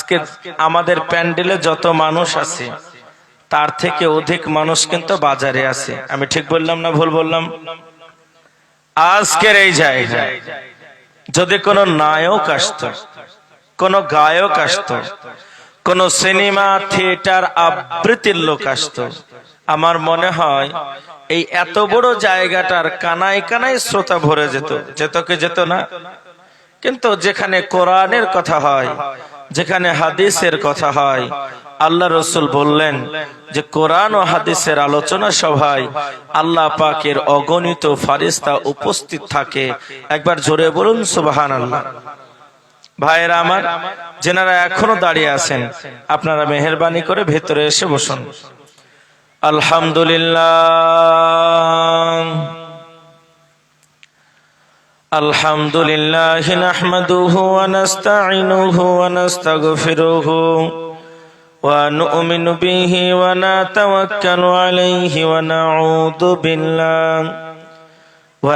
আজকে আমাদের প্যান্ডেলে যত মানুষ আছে তার থেকে অধিক মানুষ কিন্তু বাজারে আছে। আমি ঠিক বললাম না ভুল বললাম? আজকের এই জায়গায় যদি কোনো নায়ক আসতো, কোন গায়ক আসতো, কোন সিনেমা থিয়েটার আবৃত্তির লোক আসতো, আমার মনে হয় এই এত বড় জায়গাটার কানায় কানায় শ্রোতা ভরে যেত। যেত কি যেত না? কিন্তু যেখানে কোরআনের কথা হয়, যেখানে হাদিসের কথা হয়, আল্লাহ রসুল বললেন যে কোরআন ও হাদিসের আলোচনা সভায় আল্লাহ পাকের অগণিত ফারিস্তা উপস্থিত থাকে। একবার জোরে বলুন সুবহানাল্লাহ। ভাইয়েরা আমার, যেনারা এখনো দাঁড়িয়ে আছেন, আপনারা মেহেরবানি করে ভেতরে এসে বসুন। আলহামদুলিল্লাহ আলহামদুলিল্লাহ নাহমাদুহু ওয়া নাস্তাঈনুহু ওয়া নাস্তাগফিরুহু ওয়া নু'মিনু বিহি ওয়া নাতাওয়াক্কালু আলাইহি ওয়া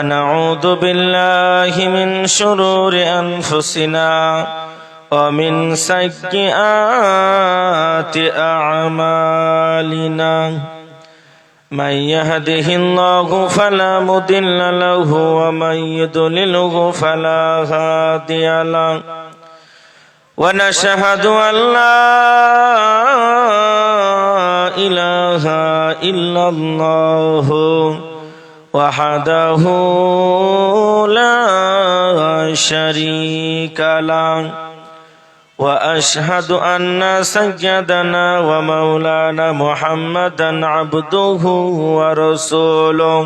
নাউযু বিল্লাহি মিন শুরুরি আনফুসিনা ওয়া মিন সাইয়্যিআতি আ'মালিনা। من يهده الله فلا مضل له ومن يضلله فلا هادي له ونشهد أن لا إله إلا الله وحده لا شريك له وأشهد أن سيدنا ومولانا محمدا عبده ورسوله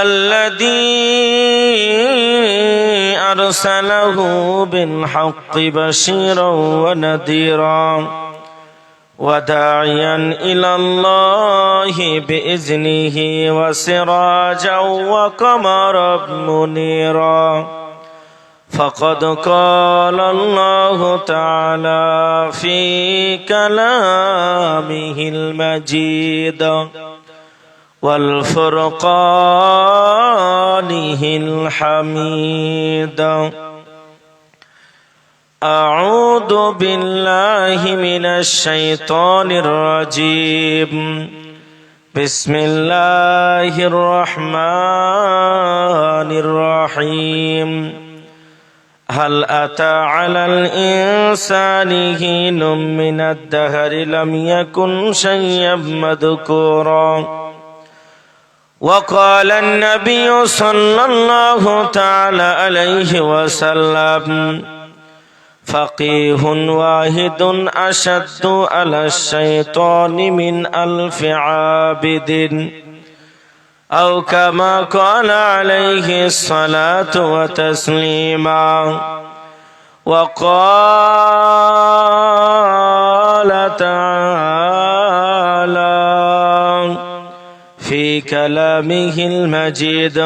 الذي أرسله بالحق بشيرا ونذيرا وداعيا إلى الله بإذنه وسراجا وقمرا منيرا. فقد قال الله تعالى في كلامه المجيد والفرقانه الحميد. أعوذ بالله من الشيطان الرجيم. بسم الله الرحمن الرحيم. هل أتى على الإنسان حين من الدهر لم يكن شيئا مذكورا. وقال النبي صلى الله تعالى عليه وسلم فقيه واحد أشد على الشيطان من 1000 عابد أو كما قال عليه الصلاة وتسليما. وقال تعالى في كلامه المجيد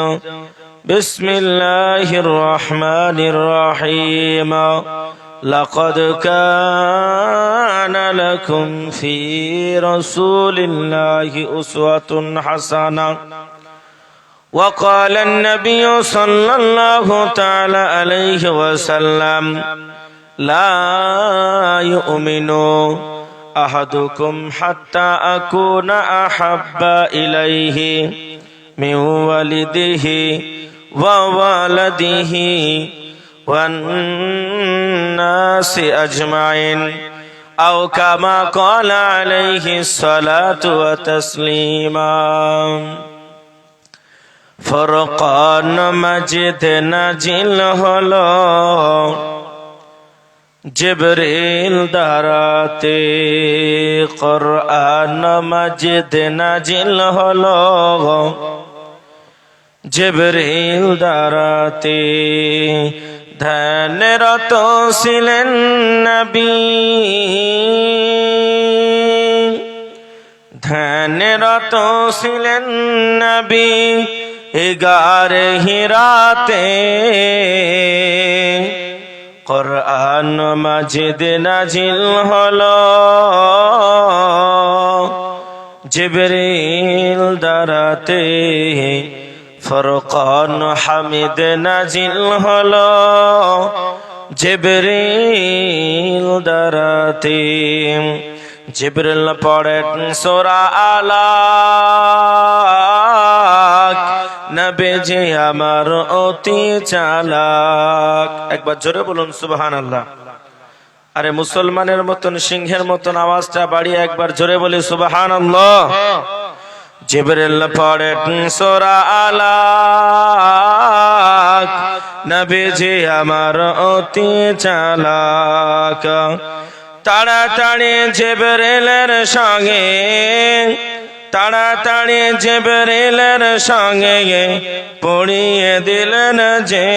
بسم الله الرحمن الرحيم. لقد كان لكم في رسول الله أسوة حسنة. وقال النبي صلى الله تعالى عليه وسلم لا يؤمن أحدكم حتى أكون أحب إليه من والده ووالده والناس أجمعين أو كما قال عليه الصلاة وتسليما. ফুরকান মাজিদ নাজিল হলো জিবরিল দ্বারাতে। কুরআন মাজিদ নাজিল হলো জিবরিল দ্বারাতে। ধ্যানরত ছিলেন নবী, ধ্যানরত ছিলেন নবী গারে হিরাতে। কুরআন মাজিদ নাজিল হলো জিবরিল দ্বারাতে। ফুরকান হামিদ নাজিল হলো জিবরিল দ্বারাতে জিবরিল পড়েন সূরা আলাক, নবীজি আমার অতি চালাক। একবার জোরে বলুন সুবহানাল্লাহ। আরে মুসলমানের মতন সিংহের মতন আওয়াজটা বাড়িয়ে একবার জোরে বলি সুবহানাল্লাহ। জিবরিল পড়েন সূরা আলাক, নবীজি আমার অতি চালাক। তাড়াতাড়ি জিবরিলের সঙ্গে, তাড়াতাড়ি জিবরিলের সঙ্গে পড়িয়ে দিলেন যে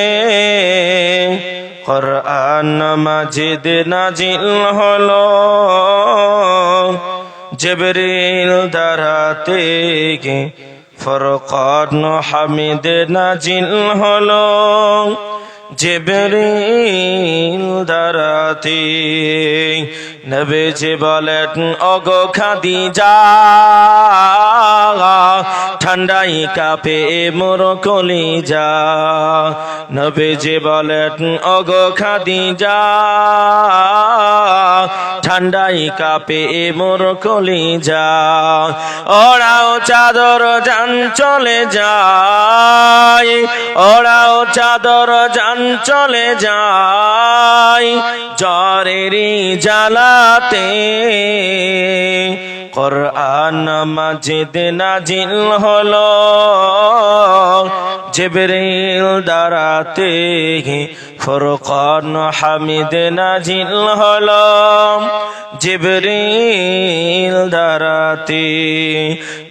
কুরআন মাজিদ নাজিল হলো। জিবরিল দ্বারাতে ফুরকান হামিদ নাজিল হলো। জিবরিল দ্বারাতে নবীজি বলেন ওগো খাদিজা, ঠান্ডাই কাঁপে মোর কলিজা। নবীজি বলেন ওগো খাদিজা, ঠান্ডাই কাঁপে মোর কলিজা। ওরাও চাদর জান চলে যায়, ওরাও চাদর জান চলে যায় জ্বরেরই জ্বালাতে। কুরআন মাজিদ নাজিল হলো। জিবরিল দ্বারাতে ফুরকান হামিদ নাজিল হলো। জিবরিল দ্বারাতে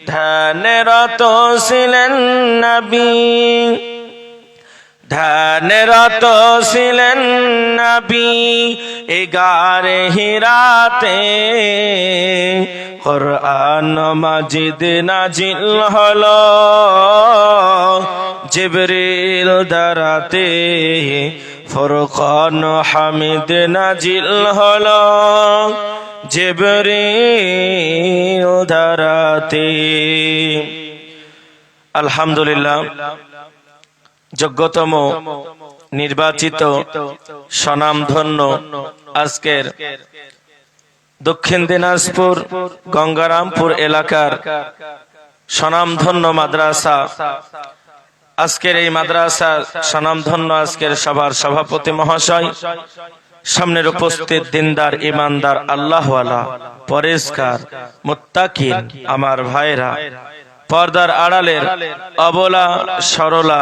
ধ্যানরত ছিলেন নবী, ধ্যানরত ছিলেন নবী এ গারে হিরাতে। কুরআন মাজিদ নাজিল হলো। জিবরিল দ্বারাতে ফুরকান হামিদ নাজিল হলো। জিবরিল দ্বারাতে। আলহামদুলিল্লাহ, যোগ্যতম নির্বাচিত স্বনামধন্য আজকের দক্ষিণ দিনাজপুর গঙ্গারামপুর এলাকার স্বনামধন্য মাদ্রাসা, আজকের এই মাদ্রাসার স্বনামধন্য আজকের সভার সভাপতি মহাশয়, সামনের উপস্থিত দিনদার ইমানদার আল্লাহওয়ালা পরেজগার মুত্তাকিন আমার ভাইরা, পর্দার আড়ালের অবলা সরলা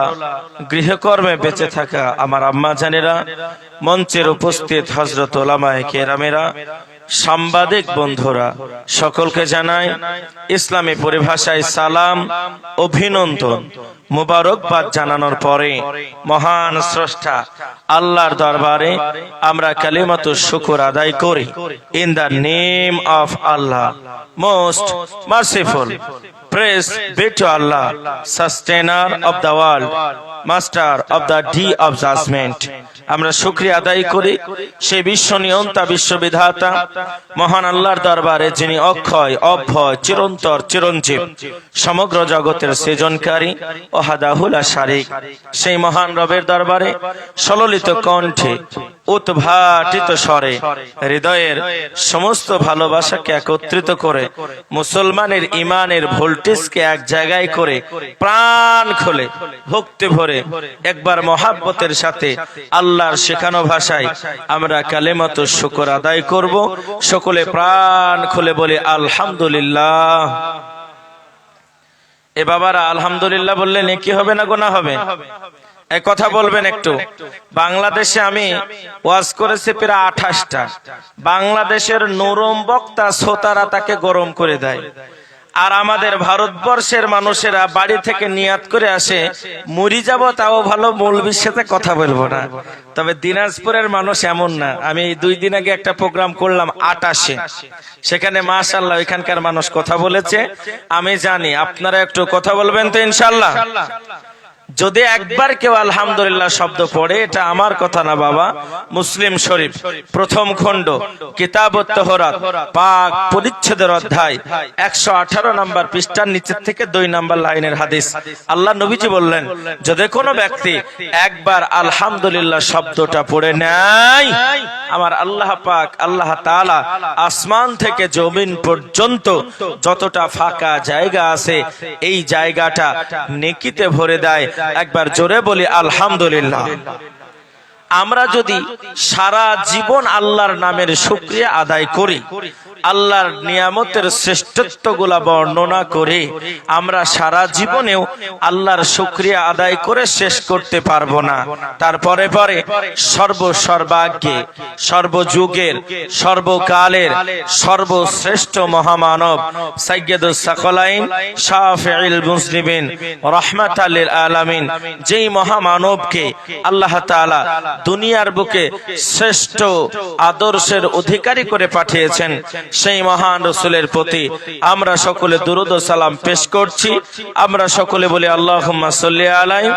গৃহকর্মে বেঁচে থাকা আমার আম্মা জানেরা, মঞ্চের উপস্থিত হযরত উলামায়ে কেরামেরা, সাংবাদিক বন্ধুরা, সকলকে জানাই ইসলামী পরিভাষায় সালাম, অভিনন্দন, মুবারকবাদ জানানোর পরে মহান স্রষ্টা আল্লাহর দরবারে আমরা কালিমাতুশ শুকর আদায় করি। In the name of Allah most merciful, praise be to Allah, sustainer of the world, master of the day of judgment. আমরা শুকরিয়া আদায় করি সেই বিশ্ব নিয়ন্তা বিশ্ববিধাতা মহান আল্লাহর দরবারে, যিনি অক্ষয় অভয় চিরন্তর চিরঞ্জীব, সমগ্র জগতের সৃজনকারী ও হাদাহুল শারিক। সেই মহান রবের দরবারে সললিত কণ্ঠে উদ্ভাটিত স্বরে হৃদয়ের সমস্ত ভালোবাসাকে একত্রিত করে মুসলমানের ইমানের ভোল্টেজকে এক জায়গায় করে প্রাণ খুলে ভক্তি ভরে একবার মহাব্বতের সাথে আল্লাহর শেখানো ভাষায় আমরা কালেমাতুশ শুকর আদায় করব। সকলে প্রাণ খুলে বলে আলহামদুলিল্লাহ। এ বাবারা, আলহামদুলিল্লাহ বললে নেকি হবে না গুনাহ হবে? এক কথা বলবেন একটু। বাংলাদেশে আমি ওয়াজ করেছি প্রায় 28টা। বাংলাদেশের নরম বক্তা শ্রোতারা তাকে গরম করে দেয়, আর আমাদের ভারতবর্ষের মানুষেরা বাড়ি থেকে নিয়াত করে আসে মরি যাব তাও ভালো, মৌলবীর সাথে কথা বলবো না। তবে দিনাজপুরের মানুষ এমন না। আমি 2 দিন আগে একটা প্রোগ্রাম করলাম 28-এ, সেখানে মাশাআল্লাহ এখানকার মানুষ কথা বলেছে। আমি জানি আপনারা একটু কথা বলবেন তো ইনশাআল্লাহ। যদি একবার কেউ আলহামদুলিল্লাহ শব্দ পড়ে, এটা আমার কথা না বাবা, মুসলিম শরীফ প্রথম খণ্ড কিতাবুত তাহরাত পাক পরিচ্ছেদের অধ্যায় 118 নম্বর পৃষ্ঠার নিচের থেকে 2 নম্বর লাইনের হাদিস। আল্লাহ নবীজি বললেন, যদি কোনো ব্যক্তি একবার আলহামদুলিল্লাহ শব্দটা পড়ে নেয়, আমার আল্লাহ পাক আল্লাহ তাআলা আসমান থেকে জমিন পর্যন্ত যতটা ফাঁকা জায়গা আছে এই জায়গাটা নেকিতে ভরে দেয়। একবার জোরে বলি আলহামদুলিল্লাহ। আমরা যদি সারা জীবন আল্লাহর নামের শুকরিয়া আদায় করি, আল্লাহর নিয়ামতের শ্রেষ্ঠত্বগুলা বর্ণনা করে, আমরা সারা জীবনেও আল্লাহর শুকরিয়া আদায় করে শেষ করতে পারবো না। তারপরে পরে সর্বসর্বাগ্যে সর্বযুগের সর্বকালের সর্বশ্রেষ্ঠ মহামানব সাইয়্যিদুস সাকলাইন শাফিউল মুসলিমিন রাহমাতাল লিল আলামিন, যেই মহামানবকে আল্লাহ তাআলা দুনিয়ার বুকে শ্রেষ্ঠ আদর্শের অধিকারী করে পাঠিয়েছেন, সেই মহান রাসূলের প্রতি আমরা সকলে দুরূদ ও সালাম পেশ করছি। আমরা সকলে বলি আল্লাহুম্মা সাল্লি আলাইহি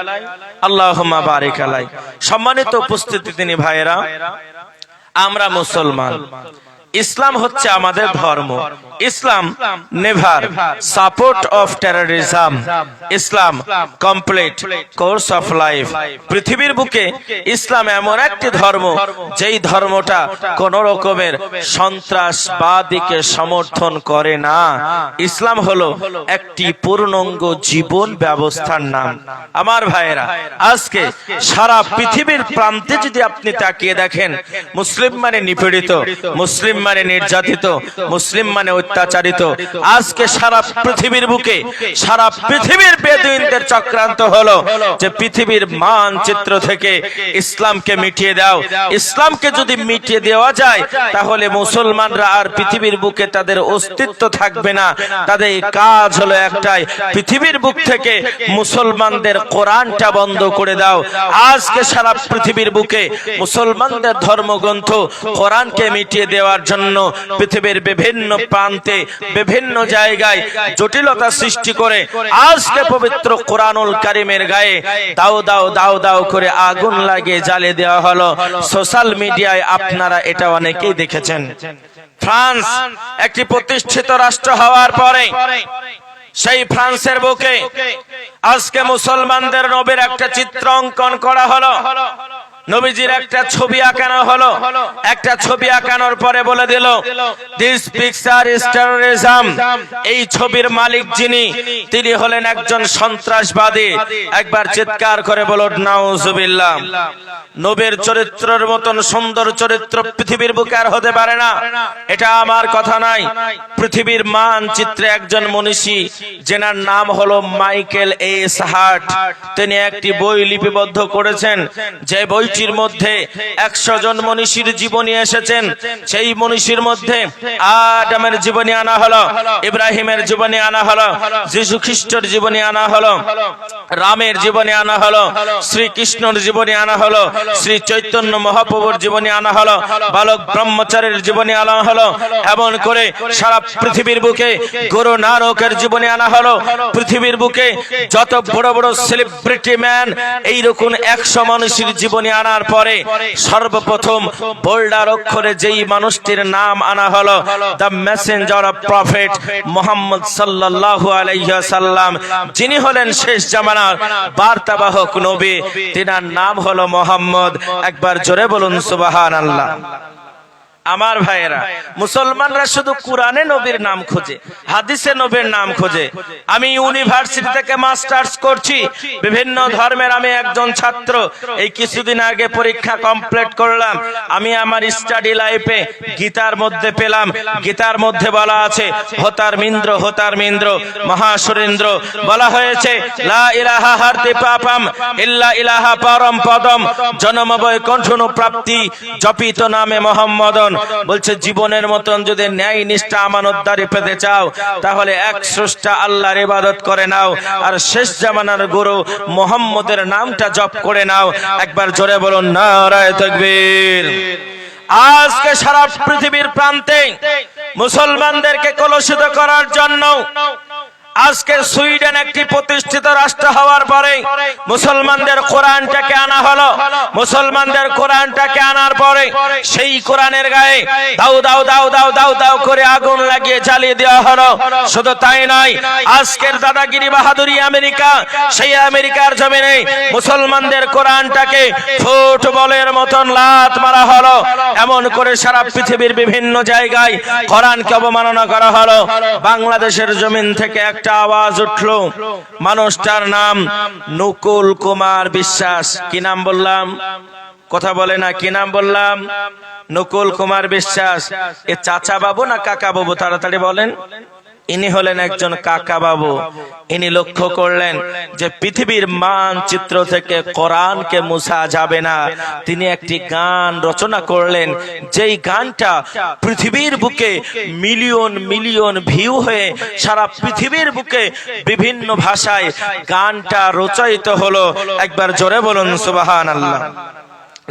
আল্লাহুম্মা বারিক আলাইহি। সম্মানিত উপস্থিতি তিনি ভাইরা, আমরা মুসলমান, ইসলাম হচ্ছে আমাদের ধর্ম। Islam never support of terrorism, Islam complete course of life. পৃথিবীর বুকে ইসলাম এমন একটি ধর্ম যেই ধর্মটা কোন রকমের সন্ত্রাসবাদীকে সমর্থন করে না। ইসলাম হলো একটি পূর্ণাঙ্গ জীবন ব্যবস্থার নাম। আমার ভাইয়েরা, আজকে সারা পৃথিবীর প্রান্তে যদি আপনি তাকিয়ে দেখেন, মুসলিম মানে নিপীড়িত, মুসলিম মানে নির্যাতিত, মুসলিম মানে অত্যাচারিত। আজকে সারা পৃথিবীর বুকে সারা পৃথিবীর বেদুইনদের চক্রান্ত হলো যে পৃথিবীর মানচিত্র থেকে ইসলামকে মিটিয়ে দাও। ইসলামকে যদি মিটিয়ে দেওয়া যায় তাহলে মুসলমানরা আর পৃথিবীর বুকে তাদের অস্তিত্ব থাকবে না। তাদের কাজ হলো একটাই, পৃথিবীর বুক থেকে মুসলমানদের কোরআনটা বন্ধ করে দাও। আজকে সারা পৃথিবীর বুকে মুসলমানদের ধর্মগ্রন্থ কোরআনকে মিটিয়ে দেওয়ার জন্য পৃথিবীর বিভিন্ন প্রান্তে বিভিন্ন জায়গায় জটিলতা সৃষ্টি করে আজকে পবিত্র কোরআনুল কারীমের গায়ে দাও দাও দাও দাও করে আগুন লাগিয়ে জ্বালিয়ে দেওয়া হলো। সোশ্যাল মিডিয়ায় আপনারা এটা অনেকেই দেখেছেন। ফ্রান্স একটি প্রতিষ্ঠিত রাষ্ট্র হওয়ার পরে সেই ফ্রান্সের বুকে আজকে মুসলমানদের নবীর একটা চিত্র অঙ্কন করা হলো, নবীজির একটা ছবি আঁকানো হলো। একটা ছবি আঁকানোর পরে বলে দিল, দিস পিকচার ইজ টেররিজম। এই ছবির মালিক যিনি, তিনি হলেন একজন সন্ত্রাসবাদী। একবার চিৎকার করে বলুন নাউজুবিল্লাহ। নবীর চরিত্রের মতন সুন্দর চরিত্র পৃথিবীর বুকে আর হতে পারে না, এটা আমার কথা নাই। পৃথিবীর মানচিত্রে একজন মনীষী, যেনার নাম হলো মাইকেল এস হার্ট, তিনি একটি বই লিপিবদ্ধ করেছেন। যে বইটির মধ্যে 100 জন মনীষীর জীবনী এসেছেন। সেই মনীষীর মধ্যে আদমের জীবনী আনা হলো, ইব্রাহিমের জীবনী আনা হলো, যীশু খ্রিস্টের জীবনী আনা হলো, রামের জীবনী আনা হলো, শ্রীকৃষ্ণের জীবনী আনা হলো, শ্রী চৈতন্য মহাপ্রভুর জীবনী আনা হলো, বালক ব্রহ্মচারীর জীবনী আনা হলো। এমন করে সারা পৃথিবীর বুকে গুরু নানকের জীবনী আনা হলো। পৃথিবীর বুকে যত বড় বড় সেলিব্রিটি ম্যান, এইরকম 100 মানুষের জীবনী আনার পরে সর্বপ্রথম বোল্ডার অক্ষরে যেই মানুষটির নাম আনা হলো, the Messenger of prophet Muhammad সাল্লাল্লাহু আলাইহি ওয়াসাল্লাম, যিনি হলেন শেষ জামানার বার্তাবাহক নবী, তিনার নাম হলো মুহাম্মদ। একবার জোরে বলুন সুবহানাল্লাহ। আমার ভাইয়েরা, মুসলমানরা শুধু কোরআনে নবীর নাম খোঁজে, হাদিসে নবীর নাম খোঁজে। আমি ইউনিভার্সিটি থেকে মাস্টার্স করছি, বিভিন্ন ধর্মের আমি একজন ছাত্র। এই কিছুদিন আগে পরীক্ষা কমপ্লিট করলাম। আমি আমার স্টাডি লাইফে গীতার মধ্যে পেলাম, গীতার মধ্যে বলা আছে হতার মিন্দ্র হতার মিন্দ্র মহাসুরেন্দ্র, বলা হয়েছে লা ইলাহা হারতি পাপম ইল্লা ইলাহা পরম পদম জনম বৈকুণ্ঠনু প্রাপ্তি জপিত নামে মোহাম্মদন। বলছে জীবনের মতন যদি ন্যায় নিষ্ঠা আমানতদারি পেতে চাও তাহলে এক স্রষ্টা আল্লাহর ইবাদত করে নাও, আর শেষ জামানার গুরু মুহাম্মদের নামটা জপ করে নাও। একবার জোরে বলুন নারায়ে তাকবীর। আজকে সারা পৃথিবীর প্রান্তে মুসলমানদেরকে কলুষিত করার জন্য আজকে সুইডেন একটি প্রতিষ্ঠিত রাষ্ট্র হওয়ার পরে মুসলমানদের কোরআনটাকে আনা হলো। মুসলমানদের কোরআনটাকে আনার পরে সেই কোরআনের গায়ে দাউ দাউ দাউ দাউ দাউ দাউ করে আগুন লাগিয়ে জ্বালিয়ে দেওয়া হলো। শুধু তাই নয়, আজকের দাদাগিরি বাহাদুরি আমেরিকা, সেই আমেরিকার জমিনে মুসলমানদের কোরআনটাকে ফুটবলের মতন লাত মারা হলো। এমন করে সারা পৃথিবীর বিভিন্ন জায়গায় কোরআনকে অবমাননা করা হলো। বাংলাদেশের জমিন থেকে একটা আওয়াজ উঠলো, মানুষটার নাম নকুল কুমার বিশ্বাস। কি নাম বললাম? কথা বলে না, কি নাম বললাম? নকুল কুমার বিশ্বাস। এ চাচা বাবু না কাকা বাবু? তাড়াতাড়ি বলেন। ইনি হলেন একজন কাকা বাবু। ইনি লক্ষ্য করলেন যে পৃথিবীর মানচিত্র থেকে কোরআনকে মুছা যাবে না। তিনি একটি গান রচনা করলেন, যেই গানটা পৃথিবীর বুকে মিলিয়ন মিলিয়ন ভিউ হয়ে সারা পৃথিবীর বুকে বিভিন্ন ভাষায় গানটা রচিত হলো। একবার জোরে বলুন সুবহানাল্লাহ।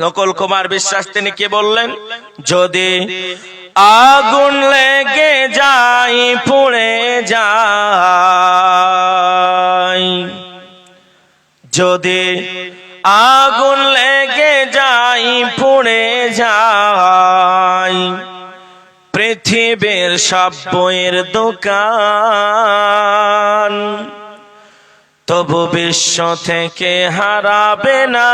নকুল কুমার বিশ্বাস তিনি কি বললেন? যদি আগুন লেগে যাই পুড়ে যাই, যদি আগুন লেগে যাই পুড়ে যাই, পৃথিবীর সব বইয়ের দোকান তবু বিশ্ব থেকে হারাবে না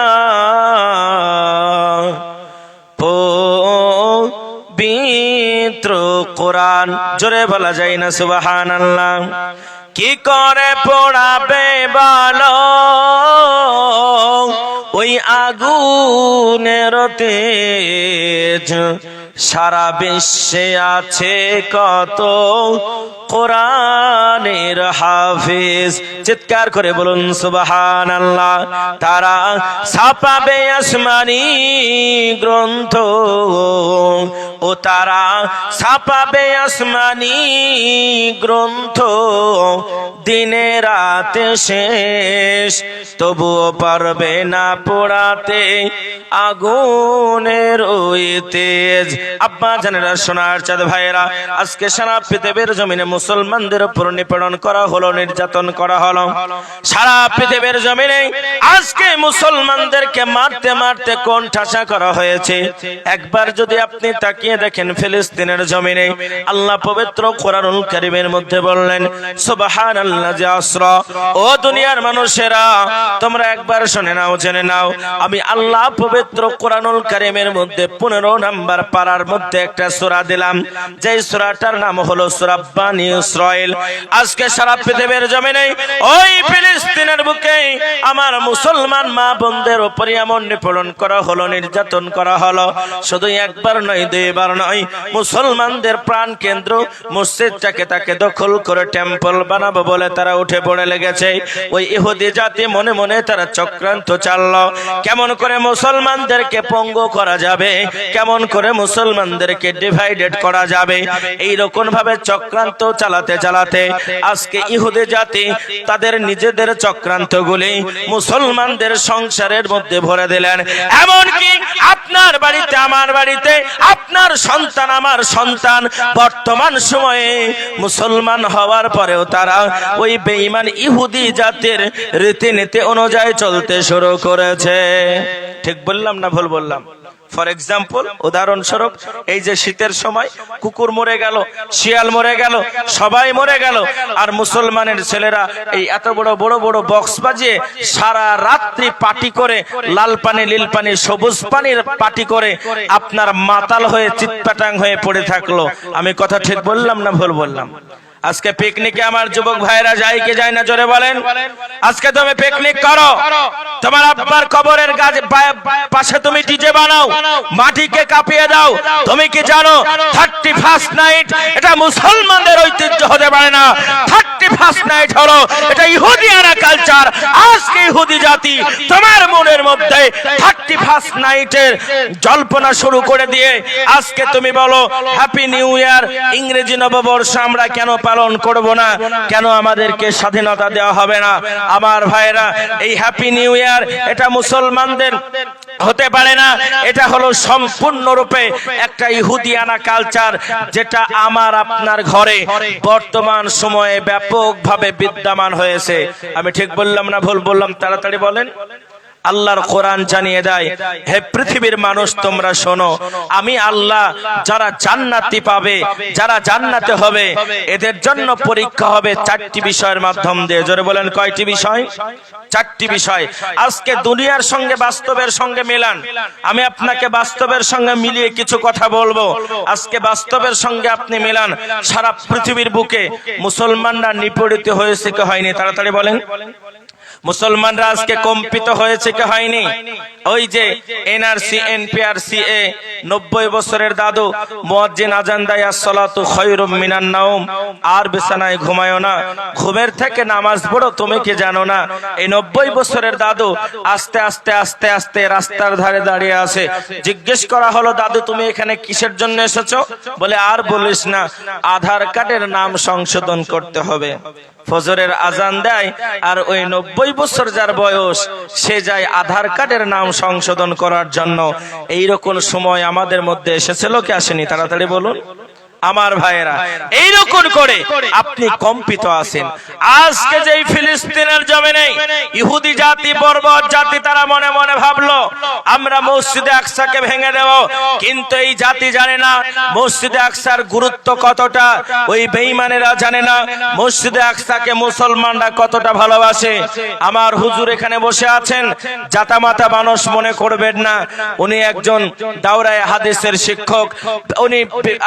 পবিত্র কোরআন। জোরে বলা যায় না সুবহানাল্লাহ? কি করে পোড়াবে বলো ওই আগুনের তেজ, সারা বিশ্বে আছে কত কোরআনের হাফেজ। চিৎকার করে বলুন সুবহানাল্লাহ। তারা ছাপাবে আসমানি গ্রন্থ, ও তারা ছাপাবে আসমানি গ্রন্থ, দিনে রাতে শেষ, তবুও পারবে না পোড়াতে আগুনের ওই তেজ। আব্বা জানেরা, সোনার চাঁদ ভাইয়েরা, আজকে সারা পৃথিবীর জমিনে মুসলমানদের উপর নিপীড়ন করা হলো, নির্যাতন করা হলো। সারা পৃথিবীর জমিনে আজকে মুসলমানদেরকে মারতে মারতে কোণঠাসা করা হয়েছে। একবার যদি আপনি তাকিয়ে দেখেন ফিলিস্তিনের জমিনে, আল্লাহ পবিত্র কোরআনুল কারীমের মধ্যে বললেন সুবহানাল্লাযী আসরা। ও দুনিয়ার মানুষেরা, তোমরা একবার শুনে নাও, জেনে নাও, আমি আল্লাহ পবিত্র কোরআনুল কারীমের মধ্যে 15 নাম্বার পারার মধ্যে একটা সূরা দিলাম, যেই সূরাটার নাম হলো সূরা বানী ইসরাইল। আজকে সারা পৃথিবীর জমিনে ওই ফিলিস্তিনের বুকে আমার মুসলমান মা বোনদের উপর এমন নিপীড়ন করা হলো, নির্যাতন করা হলো। শুধু একবার নয়, দুইবার নয়, মুসলমানদের প্রাণ কেন্দ্র মসজিদটাকে তাকে দখল করে টেম্পল বানাবো বলে তারা উঠে পড়ে লেগেছে। ওই ইহুদি জাতি মনে মনে তারা চক্রান্ত চাললো, কেমন করে মুসলমানদেরকে পঙ্গু করা যাবে, কেমন করে মুসলমানদেরকে ডিভাইডেড করা যাবে। এইরকম ভাবে চক্রান্ত চালাতে চালাতে আজকে ইহুদি জাতি তাদের নিজেদের চক্রান্তগুলি মুসলমানদের সংসারের মধ্যে ভরে দিলেন। এমনকি আপনার বাড়িতে, আমার বাড়িতে, আপনার সন্তান, আমার সন্তান বর্তমান সময়ে মুসলমান হওয়ার পরেও তারা ওই বেঈমান ইহুদি জাতির রীতিনীতি অনুযায়ী চলতে শুরু করেছে। ঠিক বললাম না ভুল বললাম? ফর এক্সাম্পল, উদাহরণস্বরূপ, এই যে শীতের সময় কুকুর মরে গেল, শিয়াল মরে গেল, সবাই মরে গেল, আর মুসলমানের ছেলেরা এই এত বড় বড় বড় বক্স বাজিয়ে সারা রাত্রি পার্টি করে, লাল পানি, নীল পানি, সবুজ পানির পার্টি করে আপনার মাতাল হয়ে চিৎপাটাং হয়ে পড়ে থাকলো। আমি কথা ঠিক বললাম না ভুল বললাম? আজকে পিকনিকে আমার যুবক ভাইরা যায় কি যায় না, জোরে বলেন। আজকে তুমি পিকনিক করো, তোমার আব্বার কবরের পাশে তুমি ডিজে বানাও, মাটিকে কাঁপিয়ে দাও। তুমি কি জানো 31st নাইট এটা মুসলমানদের ঐতিহ্য হতে পারে না। 31st নাইট হলো এটা ইহুদিয়ানা কালচার। আজকে ইহুদি জাতি তোমার মনের মধ্যে 31st নাইটের জল্পনা শুরু করে দিয়ে আজকে তুমি বলো হ্যাপি নিউ ইয়ার, ইংরেজি নববর্ষ আমরা কেন পালন করব না, কেন আমাদেরকে স্বাধীনতা দেওয়া হবে না? আমার ভাইরা, এই হ্যাপি নিউ ইয়ার এটা মুসলমানদের হতে পারে না, এটা হলো সম্পূর্ণরূপে একটা ইহুদিয়ানা কালচার, যেটা আমার আপনার ঘরে বর্তমান সময়ে ব্যাপকভাবে বিদ্যমান হয়েছে। আমি ঠিক বললাম না ভুল বললাম? তাড়াতাড়ি বলেন। আল্লাহর কোরআন জানিয়ে দেয়, হে পৃথিবীর মানুষ তোমরা শোনো, আমি আল্লাহ যারা জান্নাতি পাবে, যারা জান্নাতে হবে, এদের জন্য পরীক্ষা হবে চারটি বিষয়ের মাধ্যম দিয়ে। জোরে বলেন কয়টি বিষয়? চারটি বিষয়। আজকে দুনিয়ার সঙ্গে বাস্তবের সঙ্গে মেলান। আমি আপনাকে বাস্তবের সঙ্গে মিলিয়ে কিছু কথা বলবো। আজকে বাস্তবের সঙ্গে আপনি মেলান। সারা পৃথিবীর বুকে মুসলমানরা নিপীড়িত হয়েছে কি হয়নি? তাড়াতাড়ি বলেন। মুসলমানরা আজকে কম্পিত হয়েছে কি হয়নি? ওই যে এনআরসি, এনপিআরসি-এ 90 বছরের দাদু মুয়াজ্জিন আজান দেয়, আসসালাতু খায়রুম মিনান নাওম, আর বিছানায় ঘুমায়ো না, ঘুমের থেকে নামাজ পড়ো, তুমি কি জানো না? এই 90 বছরের দাদু আস্তে আস্তে আস্তে আস্তে রাস্তার ধারে দাঁড়িয়ে আছে। জিজ্ঞেস করা হলো, দাদু তুমি এখানে কিসের জন্য এসেছো? বলে, আর বলিস না, আধার কার্ডের নাম সংশোধন করতে হবে। ফজরের আজান দেয়, আর ওই 90 বছর যার বয়স, সে যায় আধার কার্ডের নাম সংশোধন করার জন্য। এইরকম সময় আমাদের মধ্যে এসেছিল কি আসেনি? তাড়াতাড়ি বলুন। আমার ভাইয়েরা, এইরকম করে আপনি কম্পিত আছেন। আজকে যে ফিলিস্তিনের জমিনে ইহুদি জাতি, বর্বর জাতি, তারা মনে মনে ভাবলো আমরা মসজিদে আকসাকে ভেঙে দেব, কিন্তু এই জাতি জানে না মসজিদে আকসার গুরুত্ব কতটা। ওই বেঈমানেরা জানে না মসজিদে আকসাকে মুসলমানরা কতটা ভালোবাসে। আমার হুজুর এখানে বসে আছেন, জাতামাতা মানুষ মনে করবেন না, উনি একজন দাওরায়ে হাদিসের শিক্ষক। উনি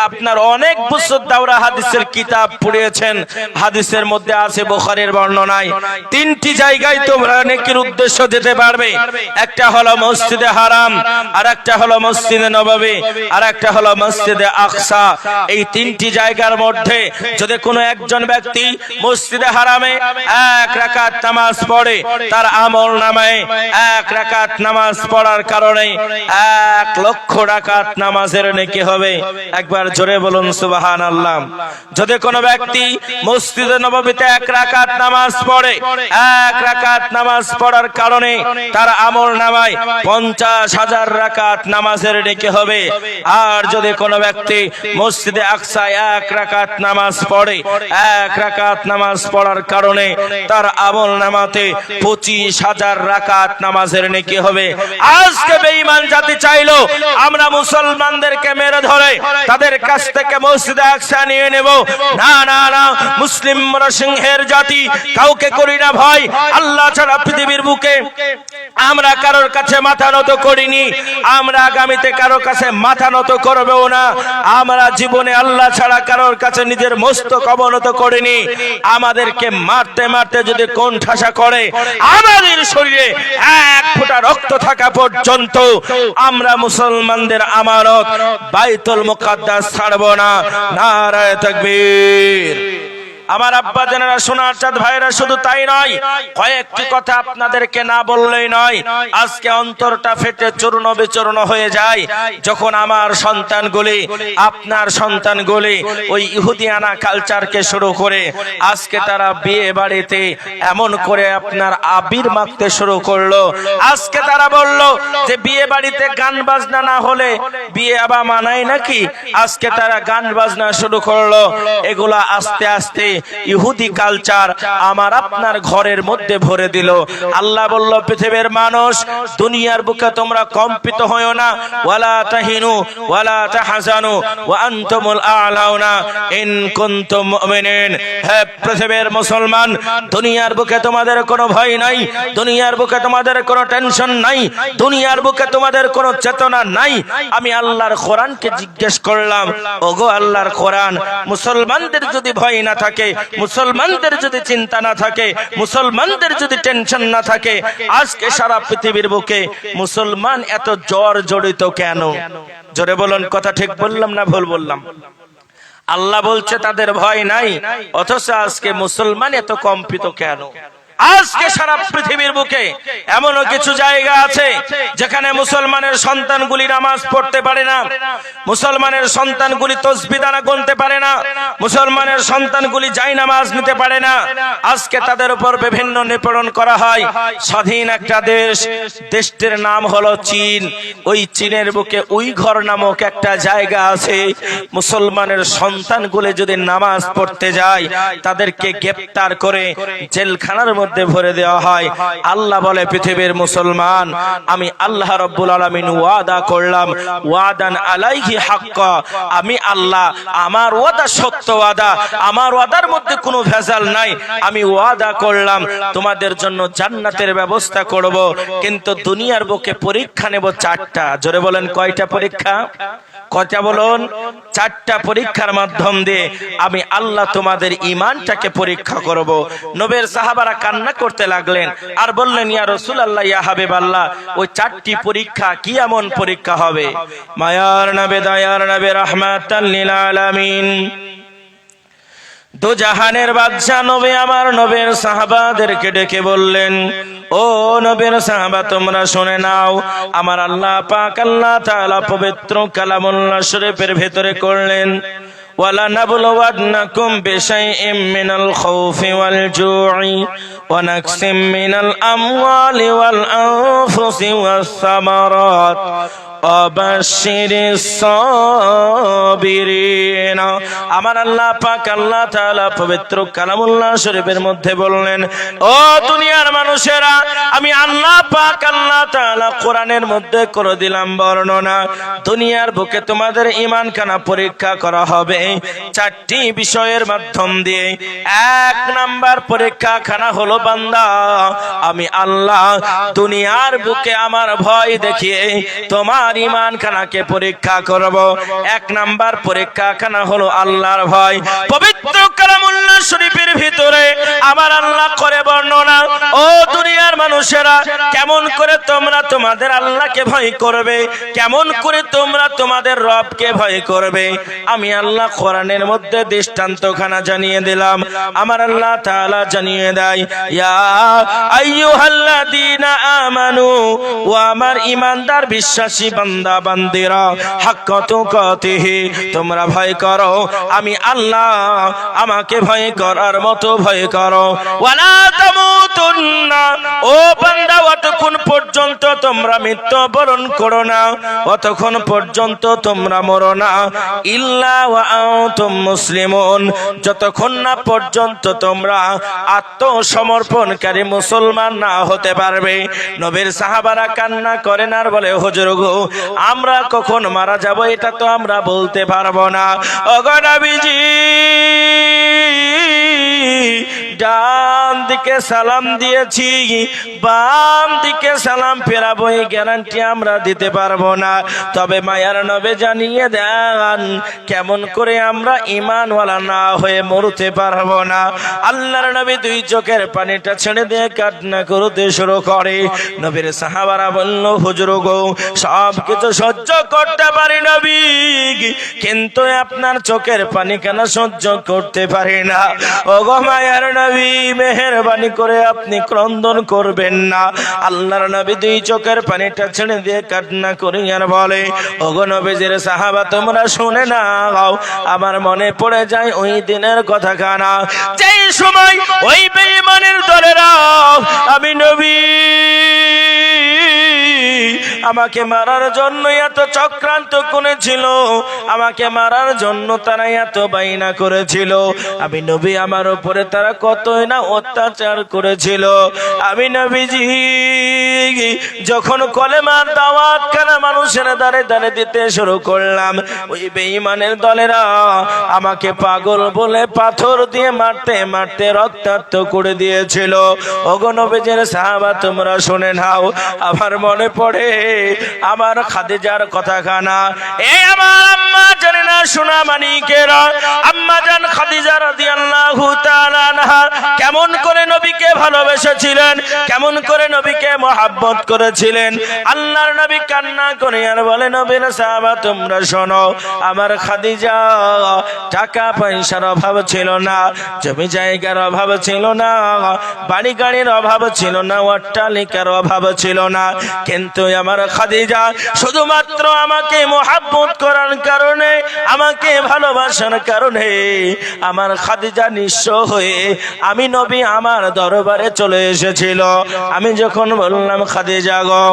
আপনার অনেক বছর দাওরা হাদিসের কিতাব পড়িয়েছেন। হাদিসের মধ্যে আছে, বুখারীর বর্ণনায় 3টি জায়গায় তোমরা নেকির উদ্দেশ্য যেতে পারবে। একটা হলো মসজিদে হারাম, আর একটা হলো মসজিদে নববী, আর একটা হলো মসজিদে আকসা। এই 3টি জায়গার মধ্যে যদি কোনো একজন ব্যক্তি মসজিদে হারামে 1 রাকাত নামাজ পড়ে, তার আমল নামায় 1 রাকাত নামাজ পড়ার কারণে 1 লক্ষ রাকাত নামাজের নেকি হবে। একবার জোরে বলুন সুবহানাল্লাহ। যদি কোনো ব্যক্তি মসজিদে নববীতে 1 রাকাত নামাজ পড়ে, 1 রাকাত নামাজ পড়ার কারণে তার আমল নামায় 50,000 রাকাত নামাজের নেকি হবে। আর যদি কোনো ব্যক্তি মসজিদে আকসায় 1 রাকাত নামাজ পড়ে, 1 রাকাত নামাজ পড়ার কারণে তার আমল নামাতে 25,000 রাকাত নামাজের নেকি হবে। আজকে বেঈমান জাতি চাইলো আমরা মুসলমানদেরকে মেরে ধরে তাদের কাছ থেকে মসজিদে আকসা নিয়ে নেব। না না না, মুসলিম সিংহের জাতি, কাউকে করি না ভয়। আল্লাহ ছাড়া পৃথিবীর বুকে আমরা কারোর কাছে মাথা নত করিনি, আমরা আগামীতে কারোর কাছে মাথা নত করবেও না। আমরা জীবনে আল্লাহ ছাড়া কারোর কাছে নিজের মস্তক অবনত করিনি। আমাদেরকে মারতে মারতে যদি কোন ঠাসা করে, আমাদের শরীরে 1 ফোঁটা রক্ত থাকা পর্যন্ত আমরা মুসলমানদের আমানত বাইতুল মুকাদ্দাস ছাড়ব না। নারায়ে তাকবীর। আমার আব্বা জানেরা, সোনার চাঁদ ভাইরা, শুধু তাই নয়, কয়েকটি কথা আপনাদেরকে না বললেই নয়। আজকে অন্তরটা ফেটে চূর্ণ বিচূর্ণ হয়ে যায় যখন আমার সন্তানগুলি, আপনার সন্তানগুলি ওই ইহুদিয়ানা কালচারকে শুরু করে আজকে তারা বিয়ে বাড়িতে এমন করে আপনার আবির মাখতে শুরু করলো। আজকে তারা বলল যে বিয়ে বাড়িতে গান বাজনা না হলে বিয়ে আবার মানায় নাকি? আজকে তারা গান বাজনা শুরু করলো। এগুলা আস্তে আস্তে ইহুদি কালচার আমার আপনার ঘরের মধ্যে ভরে দিল। আল্লাহ বলল, পৃথিবীর মানুষ, দুনিয়ার বুকে তোমরা কম্পিত হয়ো না। ওয়ালা তাহিনু ওয়ালা তাহজানু ওয়া আনতুমুল আ'লাউনা ইন কুনতুম মুমিনিন। হে পৃথিবীর মুসলমান, দুনিয়ার বুকে তোমাদের কোনো ভয় নাই, দুনিয়ার বুকে তোমাদের কোনো টেনশন নাই, দুনিয়ার বুকে তোমাদের কোনো চেতনা নাই। আমি আল্লাহর কোরআনকে জিজ্ঞেস করলাম, ওগো আল্লাহর কোরআন, মুসলমানদের যদি ভয় না থাকে, মুসলমানদের যদি চিন্তা না থাকে, মুসলমানদের যদি টেনশন না থাকে, আজকে সারা পৃথিবীর বুকে মুসলমান এত জ্বর জড়িত কেন? জোরে বলুন, কথা ঠিক বললাম না ভুল বললাম? আল্লাহ বলছে তাদের ভয় নাই, অথচ আজকে মুসলমান এত কম্পিত কেন? আজকে সারা পৃথিবীর বুকে এমনও কিছু জায়গা আছে যেখানে মুসলমানের সন্তানগুলি নামাজ পড়তে পারে না, মুসলমানের সন্তানগুলি তাসবিহ দানা গুনতে পারে না, মুসলমানের সন্তানগুলি জায়নামাজ নিতে পারে না। আজকে তাদের উপর বিভিন্ন নিপীড়ন করা হয়। স্বাধীন একটা দেশ, দেশটির নাম হলো চীন। ওই চীনের বুকে উইঘর নামক একটা জায়গা আছে। মুসলমানের সন্তানগুলি যদি নামাজ পড়তে যায় তাদেরকে গ্রেফতার করে জেলখানার মধ্যে ভরে দেওয়া হয়। আল্লাহ বলে, পৃথিবীর মুসলমান, আমি আল্লাহ রাব্বুল আলামিন ওয়াদা করলাম, ওয়াদান আলাইহি হাক্কা, আমি আল্লাহ, আমার ওয়াদা সত্য ওয়াদা, আমার ওয়াদার মধ্যে কোনো ভেজাল নাই। আমি ওয়াদা করলাম তোমাদের জন্য জান্নাতের ব্যবস্থা করব, কিন্তু দুনিয়ার বুকে পরীক্ষা নেব চারটা। জোরে বলেন, কয়টা পরীক্ষা? কয়টা বলুন? চারটা পরীক্ষার মাধ্যম দিয়ে আমি আল্লাহ তোমাদের ঈমানটাকে পরীক্ষা করব। নবীর সাহাবারা কান্না করতে লাগলেন আর বললেন, ইয়া রাসূলুল্লাহ, ইয়া হাবিবাল্লাহ, ওই চারটি পরীক্ষা কি এমন পরীক্ষা হবে? মায়ার নবী, দয়ার নবী, রাহমাতাল লিল আলামিন, দু জাহানের বাদশা নবী আমার নবীর সাহাবাদেরকে ডেকে বললেন, ও নবীর সাহাবা, তোমরা শুনে নাও, আমার আল্লাহ পাক আল্লাহ তাআলা পবিত্র কালামুল্লাহ শরীফের ভিতরে করলেন, ওয়ালা নাবলুওয়ান্নাকুম বিশাইইম মিনাল খাউফি ওয়াল জু'i ওয়া নাকসিম মিনাল আমওয়ালি ওয়াল আনফুসি ওয়াস সামারাত আমার আল্লাহ পাক আল্লাহ তাআলা পবিত্র কালামুল্লাহ শরীফের মধ্যে বললেন, ও দুনিয়ার মানুষেরা, আমি আল্লাহ পাক আল্লাহ তাআলা কোরআনের মধ্যে করে দিলাম বর্ণনা, দুনিয়ার বুকে তোমাদের ঈমান খানা পরীক্ষা করা হবে চারটি বিষয়ের মাধ্যম দিয়ে। এক নাম্বার পরীক্ষা খানা হলো, বান্দা, আমি আল্লাহ দুনিয়ার বুকে আমার ভয় দেখিয়ে তোমার ঈমান খানাকে পরীক্ষা করব। এক নাম্বার পরীক্ষা খানা হলো আল্লাহর ভয়। পবিত্র কালামুল্লাহ শরীফের ভিতরে আমার আল্লাহ করে বর্ণনা, ও দুনিয়ার মানুষেরা, কেমন করে তোমরা তোমাদের আল্লাহকে ভয় করবে, কেমন করে তোমরা তোমাদের রবকে ভয় করবে। আমি আল্লাহ কোরআনের মধ্যে দৃষ্টান্তখানা জানিয়ে দিলাম। আমার আল্লাহ তাআলা জানিয়ে দেয়, ইয়া আইয়ুহাল্লাযীনা আমানু, ও আমার ঈমানদার বিশ্বাসী বান্দা বান্দিরা, হাক্কা তুকাতিহি, তোমরা ভয় করো আমি আল্লাহ, আমাকে ভয় করার মতো ভয় করো। ওয়ালা তামুতুন্না, ও বান্দা, অতক্ষণ পর্যন্ত তোমরা মৃত্যুবরণ করো না, অতক্ষণ পর্যন্ত তোমরা মরো না, ইল্লা ওয়া আনতুম মুসলিমুন, যতক্ষণ না পর্যন্ত তোমরা আত্মসমর্পণকারী মুসলমান না হতে পারবে। নবীর সাহাবারা কান্না করেন আর বলে, হুজুর গো, আমরা কখন মারা যাব এটা তো আমরা বলতে পারবো না। ওগো নবীজি, ডান দিকে সালাম দিয়েছি, বাম দিকে সালাম ফেরাবো, এই গ্যারান্টি আমরা দিতে পারবো না। তবে মায়ার নবী জানিয়ে দেন, কেমন করে আমরা ঈমানওয়ালা না হয়ে মরতে পারবো না। আল্লাহর নবী দুই চোখের পানিটা ছেড়ে দিয়ে কান্না করতে শুরু করে। নবীর সাহাবারা বলল, হুজুর গো, সব কিছু সহ্য করতে পারি নবী, কিন্তু আপনার চোখের পানি কেন সহ্য করতে পারি না। ওগো মায়ার নবী, মেহেরবানি করে আপনি ক্রন্দন করবেন না। আল্লাহর নবী দুই চোখের পানিটা ছেড়ে দিয়ে কান্না করি আর বলে, ওগো নবীজির সাহাবা, তোমরা শুনে নাও, আমার মনে পড়ে যায় ওই দিনের কথা খানা, যেই সময় ওই বেঈমানের দলেরা আমি নবী আমাকে মারার জন্য এত চক্রান্ত করেছিল, আমাকে মারার জন্য তারা এত বাইনা করেছিল। আমি নবী, আমার উপরে তারা কতই না অত্যাচার করেছিল। আমি নবীজি যখন কলেমার দাওয়াত খানা মানুষের দ্বারে দ্বারে দিতে শুরু করলাম, ওই বেঈমানের দলেরা আমাকে পাগল বলে পাথর দিয়ে মারতে মারতে রক্তাক্ত করে দিয়েছিল। ওগো নবীজির সাহাবা, তোমরা শুনে নাও, আমার মনে পড়ে আমার খাদিজার কথা খানা। এই আমার আম্মা জানে না, সোনা মানিকেরা, আম্মা জান খাদিজা রাদিয়াল্লাহু তাআলা আনহা কেমন করে নবীকে ভালোবেসেছিলেন, কেমন করে নবীকে মহব্বত করেছিলেন। আল্লাহর নবী কান্না করে আর বলে, নবীর সাহাবা তোমরা শোনো, আমার খাদিজা টাকা পয়সার অভাব ছিল না, জমি জায়গার অভাব ছিল না, বাড়ি গাড়ির অভাব ছিল না, অট্টালিকার অভাব ছিল না, কিন্তু আমার খাদিজা শুধুমাত্র আমাকে মহব্বত করার কারণে, আমাকে ভালোবাসার কারণে আমার খাদিজা নিঃস্ব হয়ে আমি নবী আমার দরবারে চলে এসেছিল। আমি যখন বললাম, খাদিজা গো,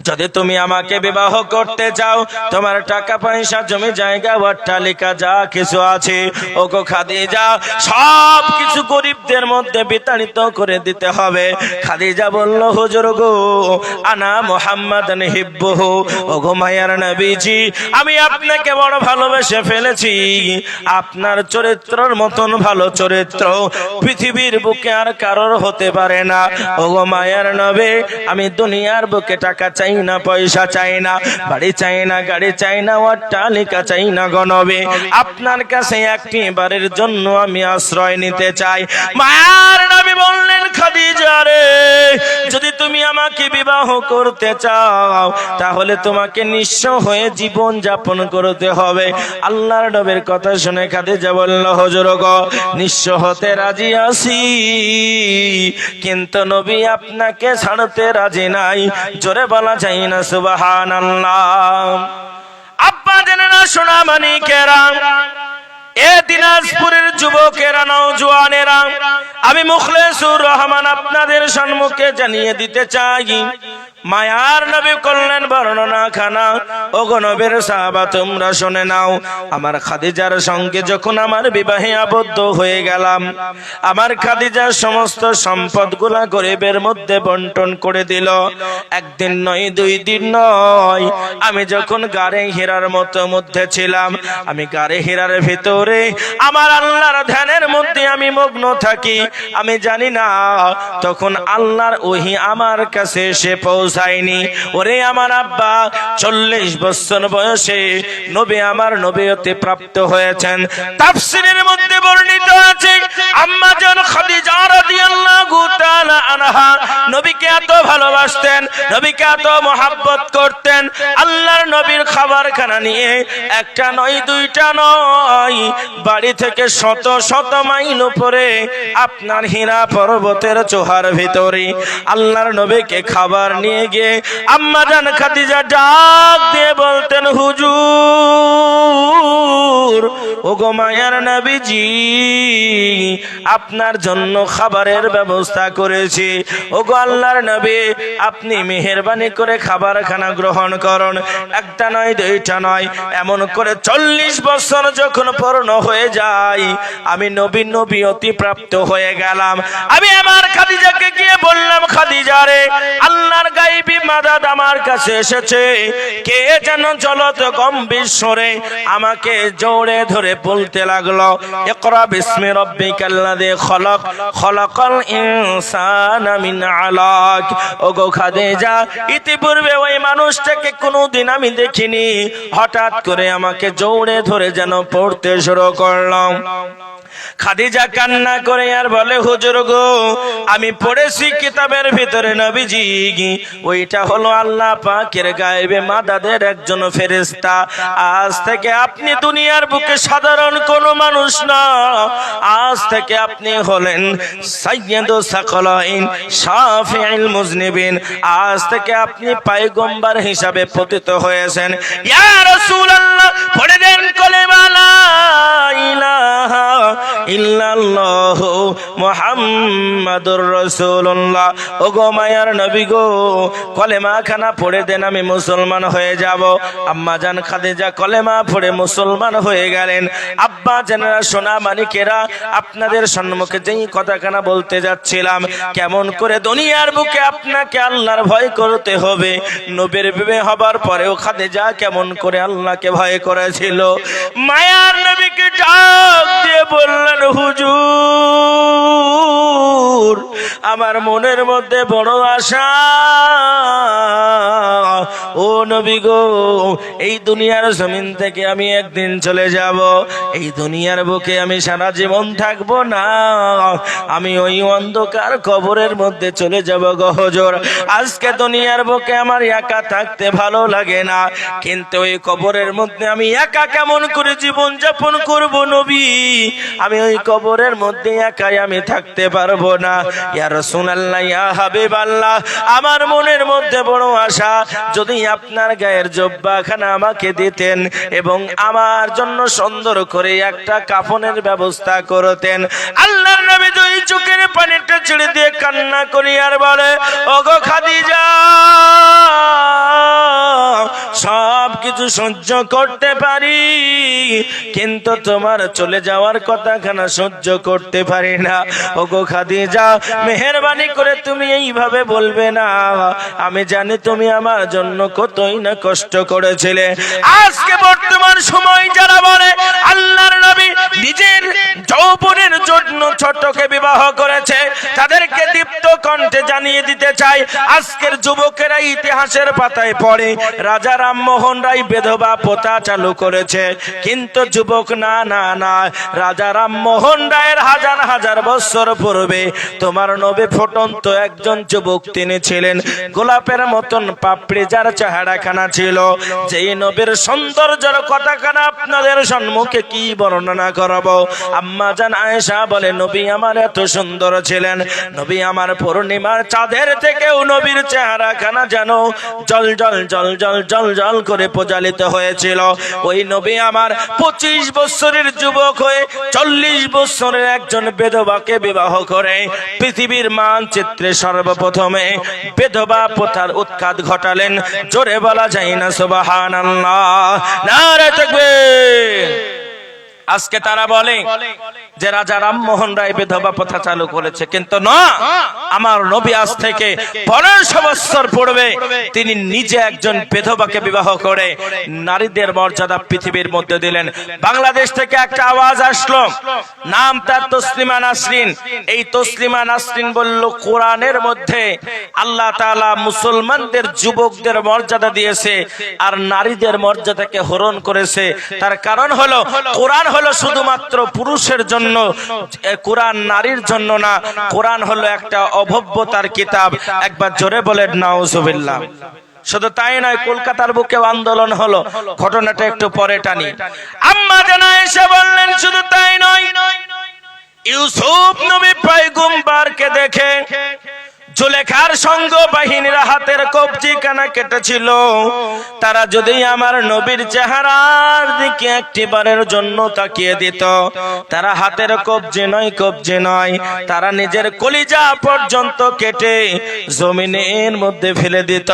যদি তুমি আমাকে বিবাহ করতে চাও, তোমার টাকা পয়সা জমি জায়গা অট্টালিকা যা কিছু আছে, ওগো খাদিজা, সব কিছু গরিবদের মধ্যে বিতাড়িত করে দিতে হবে। খাদিজা বলল, হুজুর গো, আনা মুহাম্মাদান হিব্বুহু, ওগো মায়ার নবীজি, আমি আপনাকে বড় ভালোবেসে ফেলেছি। আপনার চরিত্রের মতন ভালো চরিত্র পৃথিবীর বুকে আর কারোর হতে পারে না। ওগো মায়ার নবী, আমি দুনিয়ার বুকে টাকা চাই না, পয়সা চাই না, বাড়ি চাই না, গাড়ি চাই না, অট্টালিকা চাই না গো নবী, আপনার কাছে একটি বারের জন্য আমি আশ্রয় নিতে চাই। মায়ার নবী বললেন, খাদিজা রে, যদি তুমি আমাকে বিবাহ করতে চাও, তাহলে তোমাকে নিঃস্ব হয়ে জীবন যাপন করতে হবে। আল্লাহর নবীর কথা শুনে খাদিজা বলল, হুজুর গো, নিঃস্ব হতে রাজি আছি, কিন্তু নবী আপনাকে ছাড়তে রাজি নাই। জোরে বলা যায় না সুবহানাল্লাহ। আব্বা জেনেরা, সোনা মানিকেরা, এ দিনাজপুরের যুবকেরা, নওজোয়ানেরা, আমি মুখলেসুর রহমান আপনাদের সম্মুখে জানিয়ে দিতে চাই, মায়ার নবী করলেন বর্ণনা খানা। ওগো নবীর সাহাবা তোমরা শুনে নাও, আমার খাদিজার সঙ্গে যখন আমার বিবাহে আবদ্ধ হয়ে গেলাম, আমার খাদিজার সমস্ত সম্পদগুলা গরিবের মধ্যে বন্টন করে দিল। একদিন নয়, 2 দিন নয়, আমি যখন গাড়ে হীরার মধ্যে ছিলাম, আমি গাড়ে হীরার ভিতরে আমার আল্লাহর ধ্যানের মধ্যে আমি মগ্ন থাকি। আমি জানি না তখন আল্লাহর ওহী আমার কাছে এসে পৌঁছায়নি। ওরে আমার আব্বা 40 বছর বয়সে নবী আমার নবীয়তে প্রাপ্ত হয়েছেন। তাফসীরের মধ্যে বর্ণিত আছে, আম্মা জান খাদিজা রাদিয়াল্লাহু তাআলা আনহা নবীকে এত ভালোবাসতেন, নবীকে এত মহব্বত করতেন, আল্লাহর নবীর খাবারখানা নিয়ে একটা নয়, 2টা নয়, বাড়ি থেকে শত শত মাইল উপরে আপনার হীরা পর্বতের চূড়ার ভিতরে আল্লাহর নবীকে খাবার নিয়ে গিয়ে আম্মা জান খাদিজা ডাক দিয়ে বলতেন, হুজুর, ওগো মায়ার নবীজি, আপনার জন্য খাবারের ব্যবস্থা করেছি। ওগো আল্লাহর নবী, আপনি মেহেরবানি করে খাবারখানা গ্রহণ করুন। একটা নয়, 2টা নয়, এমন করে 40 বছর যখন পূর্ণ হয়ে যায়, আমি নবীয়তি প্রাপ্ত হয়ে গেলাম। আমি আমার খাদিজাকে গিয়ে বললাম, খাদিজা রে, আল্লাহর গায়বী মাদাদ আমার কাছে এসেছে। কে যেন জলত গম্ভীর স্বরে আমাকে জোরে ধরে বলতে লাগলো, ইকরা বিসমি রাব্বিকাল্লাযী খলাক, খলাকাল ইনসানা মিন আলাক। ওগো খাদিজা, ইতিপূর্বে ওই মানুষটাকে কোনোদিন আমি দেখিনি, হঠাৎ করে আমাকে জোরে ধরে যেন পড়তে শুরু করলাম। খাদিজা কান্না করে আর বলে, হুজুর গো, আমি পড়েছি কিতাবের ভিতরে নবীজি, ওইটা হলো আল্লাহ পাকের গায়েবে মাদাদের একজন ফেরেশতা। আজ থেকে আপনি দুনিয়ার বুকে সাধারণ কোনো মানুষ না, আজ থেকে আপনি হলেন সাইয়্যিদুস সাকলাইন, শাফিউল মুজনিবিন। আজ থেকে আপনি পয়গম্বর হিসাবে পতিত হয়েছেন। ইয়া রাসূলুল্লাহ, পড়ে দেন কলেমা লা ইলাহা ইল্লাল্লাহ মুহাম্মাদুর রাসূলুল্লাহ। ওগো মায়ার নবী গো, কলেমা খানা পড়ে দেন, আমি মুসলমান হয়ে যাব। আম্মা জান খাদিজা কলেমা পড়ে মুসলমান হয়ে গেলেন। আব্বা জানেরা, সোনা মানিকেরা, আপনাদের সম্মুখে যেই কথাখানা বলতে যাচ্ছিলাম, কেমন করে দুনিয়ার বুকে আপনাকে আল্লাহর ভয় করতে হবে, নবীর বিয়ে হবার পরেও খাদিজা কেমন করে আল্লাহকে ভয় করেছিল। মায়ার নবীকে ডাক দিয়ে বললেন, হুজুর, আমার মনের মধ্যে বড় আশা, ও নবী গো, এই দুনিয়ার জমিন থেকে আমি একদিন চলে যাব, এই দুনিয়ার বুকে আমি সারা জীবন থাকবো না, আমি ওই অন্ধকার কবরের মধ্যে চলে যাব গো হুজুর। আজকে দুনিয়ার বুকে আমার একা থাকতে ভালো লাগে না, কিন্তু ওই কবরের মধ্যে আমি একা কেমন করে জীবন যাপন করব নবী? আমি ওই কবরের মধ্যে একাই আমি থাকতে পারবো না। ইয়া রাসূলুল্লাহ, ইয়া হাবিবাল্লাহ, আমার মনের মধ্যে বড় আশা, যদি আপনার গায়ের জুব্বাখানা আমাকে দিতেন এবং আমার জন্য সুন্দর করে একটা কাফনের ব্যবস্থা করতেন। আল্লাহর নবী দুই চোখের পানিটা ছেড়ে দিয়ে কান্না করি আর বলে, ওগো খাদিজা, সব কিছু সহ্য করতে পারি, কিন্তু তোমার চলে যাওয়ার কথাখানা সহ্য করতে পারি না। ওগো খাদিজা, মেহেরবানি করে তুমি এইভাবে বলবে না, আমি জানি তুমি আমার জন্য কতই না কষ্ট করেছিলে। আজকে বর্তমান সময় যারা বলে আল্লাহর নবী নিজের যৌবনের জন্য ছোটকে বিবাহ করেছে, তাদেরকে দীপ্ত কণ্ঠে জানিয়ে দিতে চাই, আজকের যুবকেরা ইতিহাসের পাতায় পড়ে রাজা রামমোহন রায় বিধবা প্রথা চালু করেছে, কিন্তু যুবক না না না, রাজা রামমোহন রায়ের হাজার হাজার বছর পূর্বে তোমার নবী ফুটন্ত একজন যুবক তিনি ছিলেন, গোলাপের মতন পাপড়ি যার চেহারাখানা ছিল, যেই নবীর সৌন্দর্যের কথাখানা আপনাদের সম্মুখে কি বর্ণনা করব। আম্মা জান আয়েশা বলে, নবী আমার এত সুন্দর ছিলেন, নবী আমার পূর্ণিমার চাঁদের থেকেও নবীর চেহারাখানা যেন জল জল জল জল জল জল করে প্রজ্বলিত হয়েছিল। ওই নবী আমার 25 বছরের যুবক হয়ে 40 বছরের একজন বিধবাকে বিবাহ করে পৃথিবীর মানচিত্রে সর্বপ্রথমে বিধবা প্রথার উৎখাত ঘটালেন। জোরে বলা যায় না সুবহানাল্লাহ, নারে তাকবীর। আজকে তারা বলে যে রাজা রামমোহন রায় বিধবা প্রথা চালু করেছে, কিন্তু না, আমার নবী আজ থেকে 1500 বছর পূর্বে তিনি নিজে একজন বিধবাকে বিবাহ করে নারীদের মর্যাদা পৃথিবীর মধ্যে দিলেন। বাংলাদেশ থেকে একটা আওয়াজ আসলো, নাম তার তসলিমা নাসরিন। এই তসলিমা নাসরিন বলল, কোরআনের মধ্যে আল্লাহ তাআলা মুসলমানদের যুবকদের মর্যাদা দিয়েছে আর নারীদের মর্যাদাকে হরণ করেছে। তার কারণ হলো কোরআন হলো শুধুমাত্র পুরুষের জন্য, কোরআন নারীর জন্য না। কোরআন হলো একটা অভব্যতার কিতাব। একবার জোরে বলেন নাউজুবিল্লাহ। শুধু তাই নয়, কলকাতার বুকে আন্দোলন হলো, ঘটনাটা একটু পরে টানি। আম্মা জান আয়েশা বললেন, শুধু তাই নয়, ইউসুফ নবী পয়গম্বরকে দেখে জুলেখার সঙ্গ বাহিনীর হাতের কবজি কানা কেটেছিল। তারা যদি আমার নবীর চেহারার দিকে একটিবারের জন্য তাকিয়ে দিত, তারা হাতের কবজি নয়, তারা নিজের কলিজা পর্যন্ত কেটে জমিনের মধ্যে ফেলে দিত।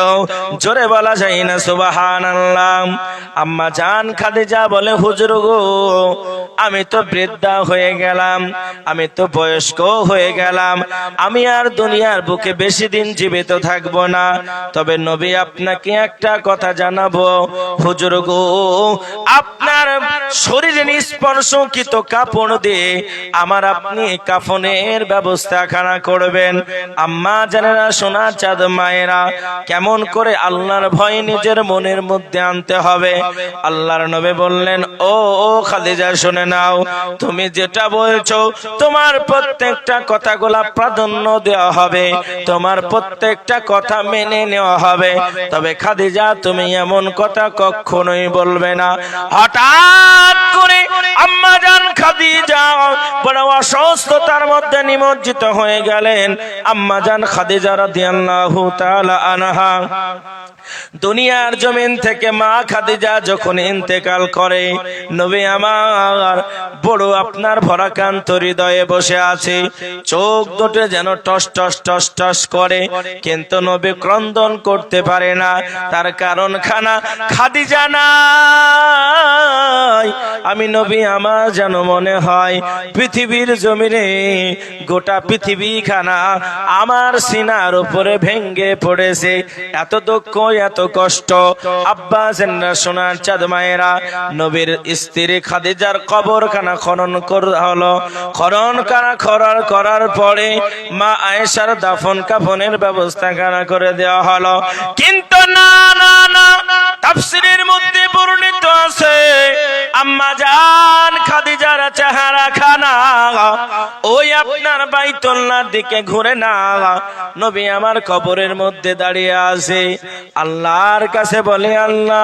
জোরে বলা যায় না সুবহানাল্লাহ। আম্মা জান খাদিজা বলে, হুজুর গো, আমি তো বৃদ্ধা হয়ে গেলাম, আমি তো বয়স্ক হয়ে গেলাম, আমি আর দুনিয়ার বুকে বেশি দিন জীবিত থাকবো না। তবে নবী আপনাকে একটা কথা জানাবো, হুজুর গো, আপনার শরীরে স্পর্শকৃত কাপড় দিয়ে আমার আপনি কাফনের ব্যবস্থা খানা করবেন। আম্মা জানেরা, সোনা চাঁদ মায়েরা, কেমন করে আল্লাহর ভয় নিজের মনের মধ্যে আনতে হবে। আল্লাহর নবী বললেন, ও খাদিজা, শুনে নাও, তুমি যেটা বলছো তোমার প্রত্যেকটা কথাগুলা প্রাধান্য দেওয়া হবে, তোমার প্রত্যেকটা কথা মেনে নেওয়া হবে। তবে খাদিজা, তুমি এমন কথা কখনোই বলবে না। হঠাৎ করে আম্মা জান খাদিজা বড় অসুস্থতার মধ্যে নিমজ্জিত হয়ে গেলেন। আম্মা জান খাদিজা রাদিয়াল্লাহু তাআলা আনহা দুনিয়ার জমিন থেকে মা খাদিজা যখন ইন্তেকাল করে, নবী আমার বড় আপনার ভরাকান্ত হৃদয়ে বসে আছে, চোখ দুটো যেন টস টস টস টস করে, কিন্তু নবী ক্রন্দন করতে পারে না। তার কারণ খানা খাদিজা নাই। আমি নবী আমার যেন মনে হয় পৃথিবীর জমিনে গোটা পৃথিবী খানা আমার সিনার উপরে ভেঙ্গে পড়েছে। এত দুঃখ এত কষ্ট। আব্বা জানরা সোনার চাঁদ মায়েরা, নবীর স্ত্রী খাদিজার কবরখানা খনন করা হলো। করার পরে মা আয়েশার দাফন কাফনের ব্যবস্থা করে দেওয়া হলো। কিন্তু না না না, তাফসীরের মধ্যে বর্ণিত আছে আম্মা জান খাদিজার চেহারা খানা ওই আপনার বাইতুল্লাহর দিকে ঘুরে না, নবী আমার কবরের মধ্যে দাঁড়িয়ে আছে। আল্লাহর কাছে বলে, আল্লাহ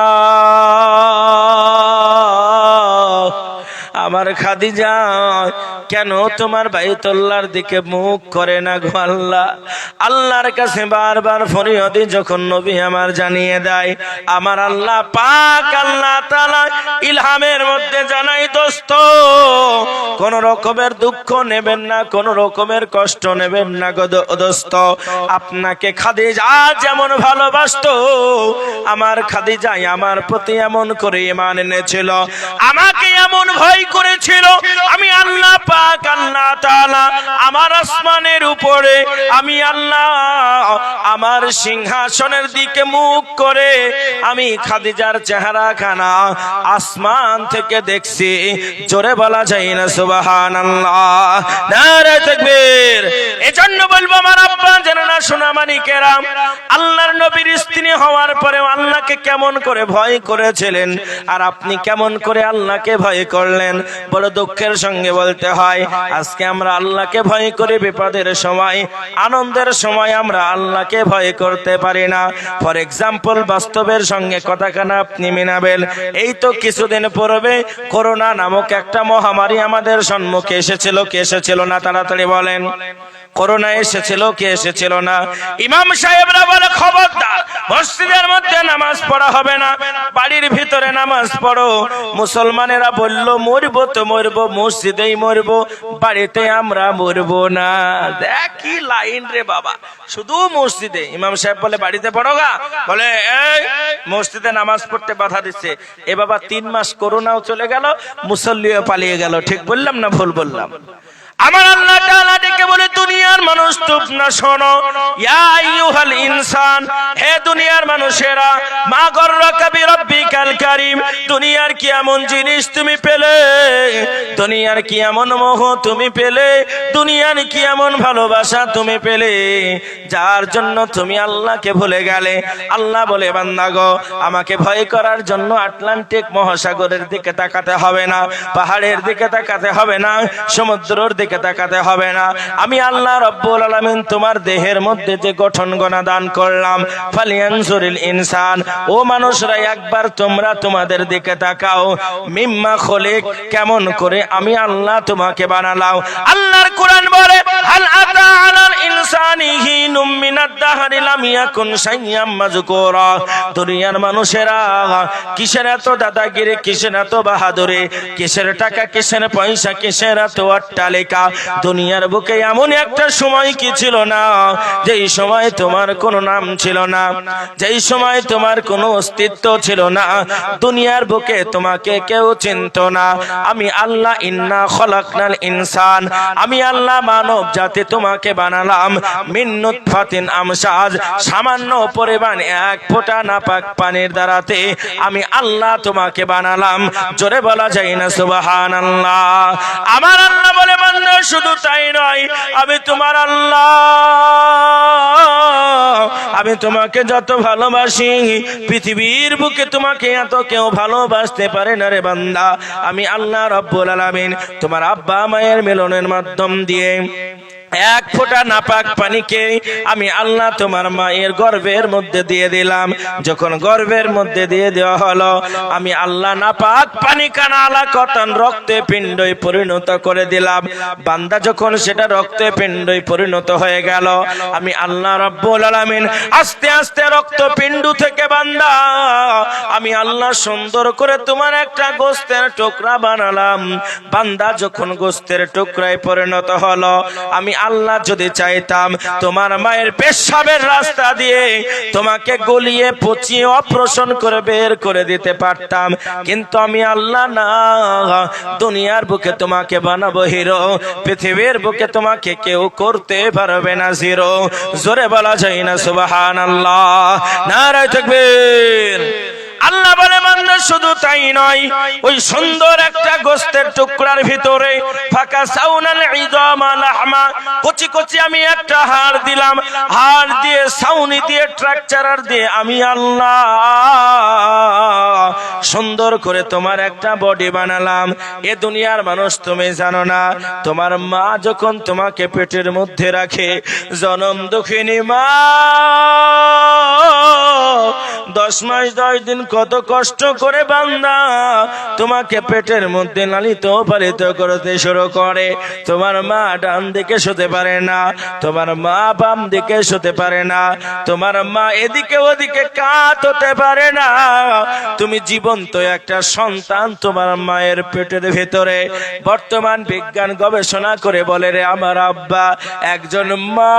আমার খাদিজা কেন তোমার বাইতুল্লাহর দিকে মুখ করে না গো আল্লাহ। আল্লাহর কাছে বারবার ফরিয়াদি যখন নবী আমার জানিয়ে দেয়, আমার আল্লাহ পাক আল্লাহ তাআলা ইলহামের মধ্যে জানাই, দোস্ত কোন রকমের দুঃখ নেবেন না, কোন রকমের কষ্ট নেবেন না গো দোস্ত। আপনাকে খাদিজা যেমন ভালোবাসতো, আমার খাদিজা আমার প্রতি এমন করে ঈমান এনেছিল, আমাকে এমন ভয় করেছিল। আমি আল্লাহ পাক আল্লাহ তাআলা আমার আসমানের উপরে, আমি আল্লাহ আমার সিংহাসনের দিকে মুখ করে আমি খাদিজার চেহারা খানা আসমান থেকে দেখছি। জোরে বলা যায় না সুবহানাল্লাহ, নারে তাকবীর। এজন্য বলবো আমার আব্বা জানেনা সোনামানি কেরাম, আল্লাহর নবীর স্ত্রী হওয়ার পরে আল্লাহকে কেমন করে ভয় করেছিলেন, আর আপনি কেমন করে আল্লাহকে ভয় করলেন। বড় দুঃখের সঙ্গে বলতে হয়, আজকে আমরা আল্লাহকে ভয় করি বিপদের সময়, আনন্দের সময় আমরা আল্লাহকে ভয় করতে পারি না। ফর এক্সাম্পল, বাস্তবের সঙ্গে কথাখানা আপনি মিলাবেন। এই তো কিছুদিন পূর্বে করোনা নামক একটা মহামারী আমাদের সম্মুখে এসেছিল, কে এসেছিল না তাড়াতাড়ি বলেন? করোনা এসেছিল, কে এসেছিল না? ইমাম সাহেবরা বলে খবরদার, মসজিদের মধ্যে নামাজ পড়া হবে না, বাড়ির ভিতরে নামাজ পড়ো। মুসলমানেরা বলল মরবো তো মরবো, মসজিদেই মরবো, বাড়িতে আমরা মরবো না। দেখি লাইন রে বাবা, শুধু মসজিদে। ইমাম সাহেব বলে বাড়িতে পড়ো গা, বলে এই মসজিদে নামাজ পড়তে বাধা দিচ্ছে। এ বাবা 3 মাস করোনাও চলে গেল, মুসল্লিও পালিয়ে গেল। ঠিক বললাম না ভুল বললাম? আমার আল্লাহ তাআলা ডেকে বলে, দুনিয়ার মানুষ চুপ না, শোনো। ইয়া আইয়ুহাল ইনসান, হে দুনিয়ার মানুষেরা, মা গররাকা বিরাব্বিকাল কারীম, দুনিয়ার কি এমন জিনিস তুমি পেলে, দুনিয়ার কি এমন মোহ তুমি পেলে, দুনিয়ার কি এমন ভালোবাসা তুমি পেলে, যার জন্য তুমি আল্লাহকে ভুলে গেলে। আল্লাহ বলে, বান্দা গো, আমাকে ভয় করার জন্য আটলান্টিক মহাসাগরের দিকে তাকাতে হবে না, পাহাড়ের দিকে তাকাতে হবে না, সমুদ্রের দিকে তাকাতে হবে না। আমি আল্লাহ রব্বুল আলামিন তোমার দেহের মধ্যে যে গঠন গড়া দান করলাম, ফালিয়ানজুরিল ইনসান, ও মানুষরা একবার তোমরা তোমাদের দিকে তাকাও। মিম্মা খলিক, কেমন করে আমি আল্লাহ তোমাকে বানালাম। আল্লাহর কোরআন বলে, হাল আতা আলাল ইনসানি হিনুম মিনাদ দাহরি লাম ইয়াকুন শাইয়াম মাযকুরা। দুনিয়ার মানুষেরা কিসের এত দাদাগিরি, কিসের এত বাহাদুরি, কিসের টাকা, কিসের পয়সা, কিসের এত অট্টালিকা। দুনিয়ার বুকে এমন একটা সময় কি ছিল না, যেই সময় তোমার কোনো নাম ছিল না, যেই সময় তোমার কোনো অস্তিত্ব ছিল না, দুনিয়ার বুকে তোমাকে কেউ চিনত না। আমি আল্লাহ ইন্না খলাকনাল ইনসান, আমি আল্লাহ মানব জাতি তোমাকে বানালাম মিন নুতফাতিন আমশাজ, সামান্য পরিমাণ এক ফোঁটা নাপাক পানির দ্বারাতে আমি আল্লাহ তোমাকে বানালাম। জোরে বলা যায় না সুবহানাল্লাহ। আমার আল্লাহ বলে, বান্দা শুধু তাই নয়, আমি তোমার আল্লাহ, আমি তোমাকে যত ভালোবাসি, পৃথিবীর বুকে তোমাকে এত কেউ ভালোবাসতে পারে না রে বান্দা। আমি আল্লাহ রব্বুল আলামিন তোমার আব্বা মায়ের মিলনের মাধ্যম দিয়ে এক ফোঁটা নাপাক পানিকে আমি আল্লাহ তোমার মায়ের গর্ভের মধ্যে দিয়ে দিলাম। যখন গর্ভের মধ্যে দিয়ে দেওয়া হলো, আমি আল্লাহ নাপাক পানি কানা আলাকতান রক্তে পিণ্ডই পরিণত করে দিলাম। বান্দা যখন সেটা রক্তে পিণ্ডই পরিণত হয়ে গেল, আমি আল্লাহ রাব্বুল আলামিন আস্তে আস্তে রক্ত পিণ্ড থেকে বান্দা আমি আল্লাহ সুন্দর করে তোমার একটা গোস্তের টুকরা বানালাম। বান্দা যখন গোস্তের টুকরায় পরিণত হলো, আমি আল্লাহ যদি চাইতাম তোমার মায়ের পেশাবের রাস্তা দিয়ে তোমাকে গলিয়ে পচিয়ে অপারেশন করে বের করে দিতে পারতাম, কিন্তু আমি আল্লাহ না, দুনিয়ার বুকে তোমাকে বানাবো হিরো, পৃথিবীর বুকে তোমাকে কেউ করতে পারবে না জিরো। জোরে বলা যায় না সুবহানাল্লাহ, নারায়ে তাকবীর। আল্লাহ বলে বান্দা শুধু তাই নয়, ওই সুন্দর একটা গোশতের টুকরার ভিতরে ফাঁকা সাউনাল ইযামা লাহমা, কচি কচি আমি একটা হাড় দিলাম, হাড় দিয়ে সাউনি দিয়ে ট্রাকচারার দিয়ে আমি আল্লাহ সুন্দর করে তোমার একটা বডি বানালাম। এ দুনিয়ার মানুষ তুমি জানো না, তোমার মা যখন তোমাকে পেটের মধ্যে রাখে, জনম দুঃখিনী মা 10 মাস 10 দিন কত কষ্ট করে বান্দা তোমাকে পেটের মধ্যে লালিত পালিত করতে শুরু করে। তোমার মা ডান দিকে শুতে পারে না, তোমার মা বাম দিকে শুতে পারে না, তোমার মা এদিকে ওদিকে কাত হতে পারে না। তুমি জীবন্ত একটা সন্তান তোমার মায়ের পেটের ভেতরে। বর্তমান বিজ্ঞান গবেষণা করে বলে রে আমার আব্বা, একজন মা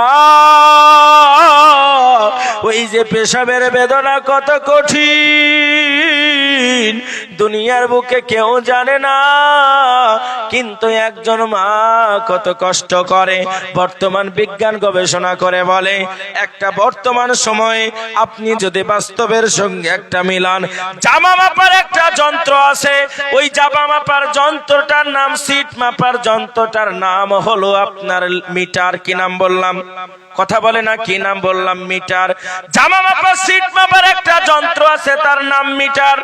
ওই যে পেশাবের বেদনা কত কঠিন দুনিয়ার বুকে কেউ জানে না, কিন্তু একজন মা কত কষ্ট করে। বর্তমান বিজ্ঞান গবেষণা করে বলে, একটা বর্তমান সময়ে আপনি যদি বাস্তবের সঙ্গে একটা মিলান, জামা মাপার একটা যন্ত্র আছে, ওই জামা মাপার যন্ত্রটার নাম, সিট মাপার যন্ত্রটার নাম হলো আপনার মিটার। কি নাম বললাম? কথা বলে না, কি নাম বললাম? মিটার। জামা মাপার সিট মাপার একটা যন্ত্র আছে, তার নাম মিটার।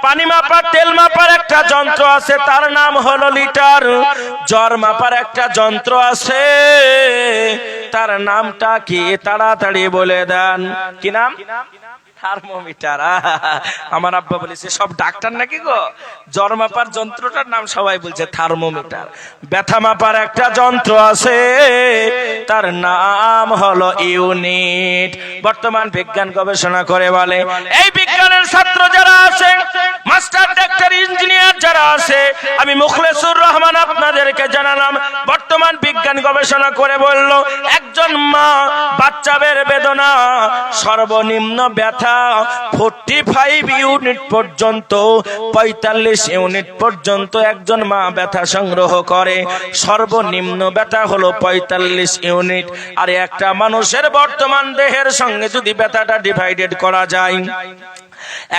পানি মাপার তেল মাপার একটা যন্ত্র আছে, তার নাম হলো লিটার। জ্বর মাপার একটা যন্ত্র আছে, তার নামটা কি? তাড়াতাড়ি বলে দেন, কি নাম? থার্মোমিটার। আমার আব্বা বলেছে সব ডাক্তার নাকি গো, জ্বর মাপার যন্ত্রটার নাম সবাই বলছে থার্মোমিটার। ব্যথা মাপার একটা যন্ত্র আছে, তার নাম হলো ইউনিট। বর্তমান বিজ্ঞান গবেষণা করে বলে, এই বিজ্ঞানের ছাত্র যারা আছে, মাস্টার ডাক্তার ইঞ্জিনিয়ার যারা আছে, আমি মুখলেসুর রহমান আপনাদেরকে জানালাম, বর্তমান বিজ্ঞান গবেষণা করে বলল, একজন মা বাচ্চাদের বেদনা সর্বনিম্ন ব্যথা 45 ইউনিট পর্যন্ত, 45 ইউনিট পর্যন্ত একজন মা ব্যথা সংগ্রহ করে। সর্বনিম্ন ব্যথা হলো 45 ইউনিট। আর একটা মানুষের বর্তমান দেহের সঙ্গে যদি ব্যথাটা ডিভাইডেড করা যায়,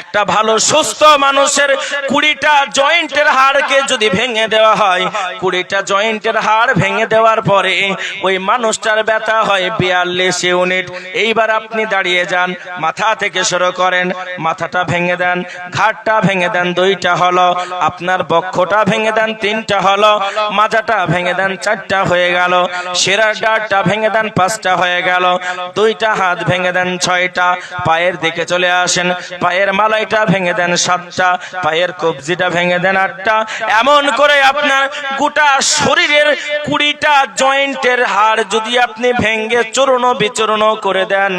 একটা ভালো সুস্থ মানুষের 20টা জয়েন্টের হাড়কে যদি ভেঙে দেওয়া হয়, 20টা জয়েন্টের হাড় ভেঙে দেওয়ার পরে ওই মানুষটার ব্যথা হয় 42 ইউনিট। এইবার আপনি দাঁড়িয়ে যান, মাথা থেকে শুরু করেন, মাথাটা ভেঙে দেন, ঘাড়টা ভেঙে দেন 2টা হলো, আপনার বক্ষটা ভেঙে দেন 3টা হলো, মাজাটা ভেঙে দেন 4টা হয়ে গেল, শিরার ডাঁড়টা ভেঙে দেন 5টা হয়ে গেল, 2টা হাত ভেঙে দেন 6টা, পায়ের দিকে চলে আসেন, পায়ের মালাইটা ভেঙে দেন 7টা, পায়ের কবজিটা ভেঙে দেন 8টা। এমন করে আপনার গোটা শরীরের 20টা জয়েন্টের হাড় যদি আপনি ভেঙে চূর্ণ বিচূর্ণ করে দেন,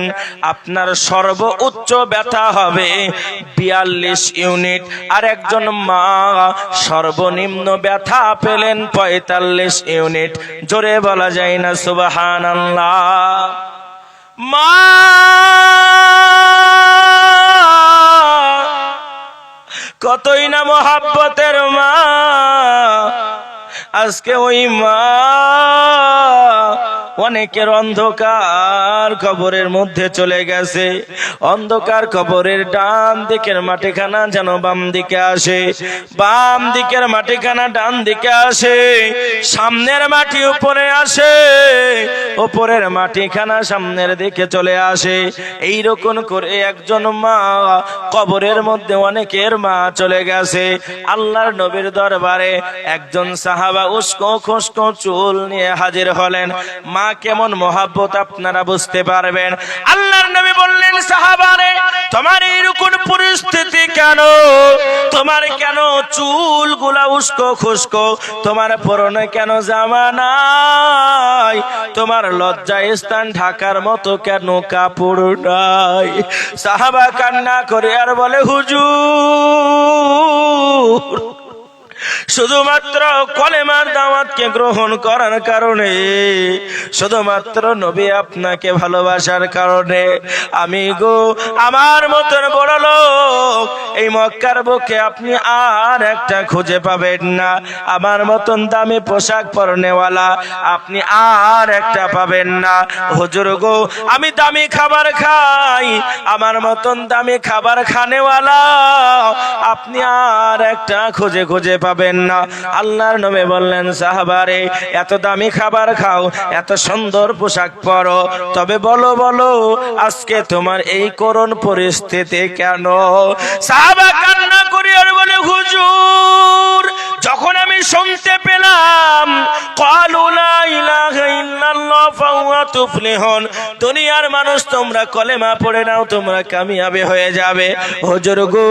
আপনার সর্বোচ্চ ব্যথা হবে 42 ইউনিট। আর একজন মা সর্বনিম্ন ব্যথা পেলেন 45 ইউনিট। জোরে বলা যায় না সুবহানাল্লাহ। মা কতই না মোহাব্বতের মা, আজকে ওই মা অনেকের অন্ধকার কবরের মধ্যে চলে গেছে। অন্ধকার কবরের ডান দিকের মাটিখানা যেন বাম দিকে আসে, বাম দিকের মাটিখানা ডান দিকে আসে, সামনের মাটি উপরে আসে, উপরের মাটিখানা সামনের দিকে চলে আসে। এইরকম করে একজন মা কবরের মধ্যে অনেকের মা চলে গেছে। আল্লাহর নবীর দরবারে একজন সাহাবা উস্কো খুস্কো চুল নিয়ে হাজির হলেন। মা কেমন মহাব্বত আপনারা বুঝতে পারবেন। আল্লাহর নবী বললেন, সাহাবারে তোমার এইরকম পরিস্থিতি কেন? তোমার কেন চুলগুলা উস্কো খুস্কো? তোমার পরনে কেন জামা নাই? তোমার লজ্জায় স্থান ঢাকার মতো কেন কাপড় নাই? সাহাবা কান্না করে আর বলে, হুজুর শুধুমাত্র কলেমা কলেমার দাওয়াতকে গ্রহণ করার কারণে, শুধুমাত্র নবী আপনাকে ভালোবাসার কারণে আমি গো আমার মতন বড় লোক এই মক্কার বুকে আপনি আর একটা খুঁজে পাবেন না। আমার মতন দামি পোশাক পরনেওয়ালা আপনি আর একটা পাবেন না। হুজুর গো আমি দামি খাবার খাই, আমার মতন দামি খাবার খানেওয়ালা আপনি আর একটা খুঁজে খুঁজে পাবেন না। আল্লাহর নবী বললেন, সাহাবারে এত দামি খাবার খাও, এত সুন্দর পোশাক পরো, তবে বলো বলো আজকে তোমার এই করুণ পরিস্থিতি কেন? সাহাবা কান্না করে আর বলে, হুজুর যখন আমি শুনতে পেলাম ক্বালু লা ইলাহা ইল্লাল্লাহ ফাহুয়া তুফলিহুন, দুনিয়ার মানুষ তোমরা কলেমা পড়ে নাও তোমরা কামিয়াবি হয়ে যাবে। হুজুর গো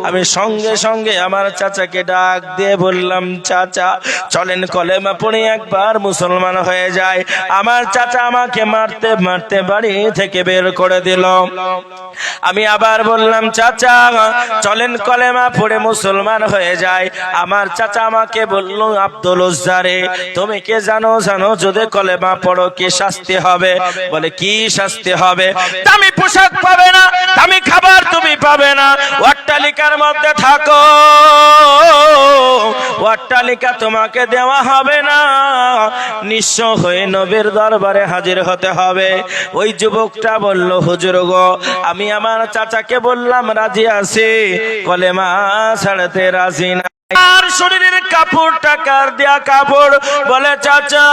আমি সঙ্গে সঙ্গে আমার চাচাকে ডাক দিয়ে বললাম, চাচা চলেন কলেমা পড়ে একবার মুসলমান হয়ে যায়। আমার চাচা আমাকে মারতে মারতে বাড়ি থেকে বের করে দিল। আমি আবার বললাম, চাচা চলেন কলেমা পড়ে মুসলমান হয়ে যায়। আমার চাচা আমাকে বলল, আব্দুল উজ্জারে তুমি কে জানো? জানো যদি কলেমা পড়ো কি শাস্তি হবে? বলে কি শাস্তি হবে? দামি পোশাক পাবে না, দামি খাবার তুমি পাবে না, অট্টালিকার মধ্যে থাকো, অট্টালিকা তোমাকে দেওয়া হবে না, নিঃস্ব হয়ে নবীর দরবারে হাজির হতে হবে। ওই যুবকটা বলল, হুজুর গো আমি আমার চাচাকে বললাম রাজি আছি, কলেমা ছাড়তে রাজি না। আর শরীরের কাপড়টা কার দেয়া কাপড়? বলে চাচা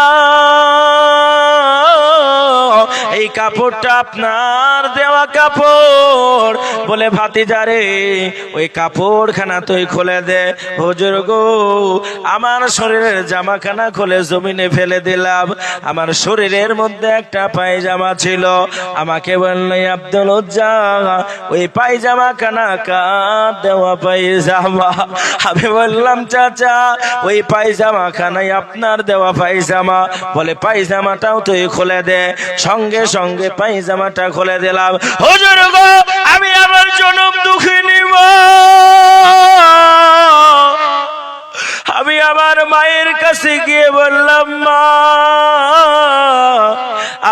এই কাপড়টা আপনার দেওয়া কাপড়। বলে ভাতিজারে ওই কাপড়খানা তুই খুলে দে। হুজুর গো আমার শরীরের জামাখানা খুলে জমিনে ফেলে দিলাম। আমার শরীরের মধ্যে একটা পায়জামা ছিল, আমাকে বললো, আব্দুল উজ্জা ওই পায়জামাখানা কার দেওয়া পায়জামা? আমি বললাম, চাচা ওই পায়জামা খানাই আপনার দেওয়া পায়জামা। বলে পায়জামাটাও তুই খুলে দে। সঙ্গে সঙ্গে পায়জামাটা খুলে দিলাম। হুজুর গো আমি আমার জনম দুঃখিনী মা, আমি আমার মায়ের কাছে গিয়ে বললাম, মা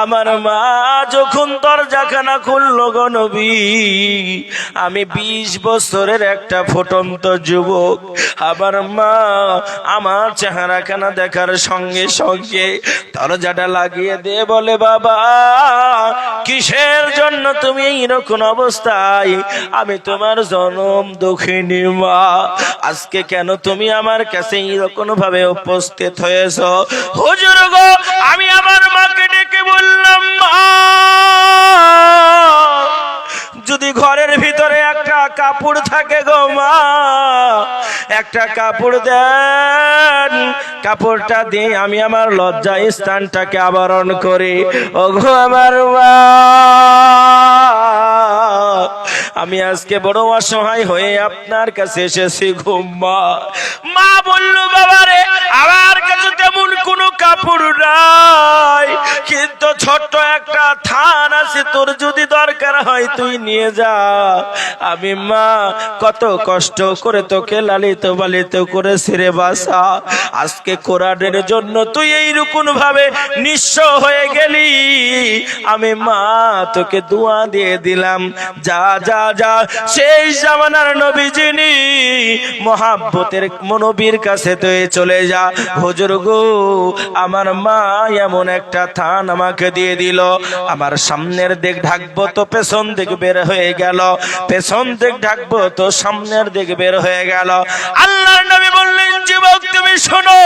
আমার মা যখন দরজাখানা খুললো গো নবী, আমি 20 বছরের একটা ফুটন্ত যুবক, আমার মা আমার চেহারাখানা দেখার সঙ্গে সঙ্গে দরজাটা লাগিয়ে দিয়ে বলে, বাবা কিসের জন্য তুমি এইরকম অবস্থায়? আমি তোমার জনম দুঃখিনী মা, আজকে কেন তুমি আমার কাছে এইরকম ভাবে উপস্থিত হয়েছ? হুজুর গো আমি আমার মাকে ডেকে বললাম, মা যদি ঘরের ভিতরে একটা কাপড় থাকে গো মা, একটা কাপড় দেন, কাপড়টা দিয়ে আমি আমার লজ্জা স্থানটাকে আবরণ করি। ওগো আমার মা আমি আজকে বড় অসহায় হয়ে আপনার কাছে এসেছি গো মা। মা বলল, বাবারে আমার কাছে তেমন কোনো কাপড় নাই, কিন্তু ছোট্ট একটা থান আছে, তোর যদি দরকার হয় তুই নিয়ে যা। আমি মা কত কষ্ট করে তোকে লালিত পালিত করেছি রে বাসা, আজকে কোরআনের জন্য তুই এইরকম ভাবে নিঃস্ব হয়ে গেলি, আমি মা তোকে দোয়া দিয়ে দিলাম, যা যা যা সেই জামানার নবী যিনি মহাব্বতের নবীর কাছে তুই চলে যা। হুজুর গো আমার মা এমন একটা থান আমাকে দিয়ে দিল, আমার সামনের দিক ঢাকবো তো পেছন দিক বের হয়ে গেল, পেছন দিক ঢাকবো তো সামনের দিক বের হয়ে গেল। আল্লাহর নবী বললেন, যুবক তুমি শোনো,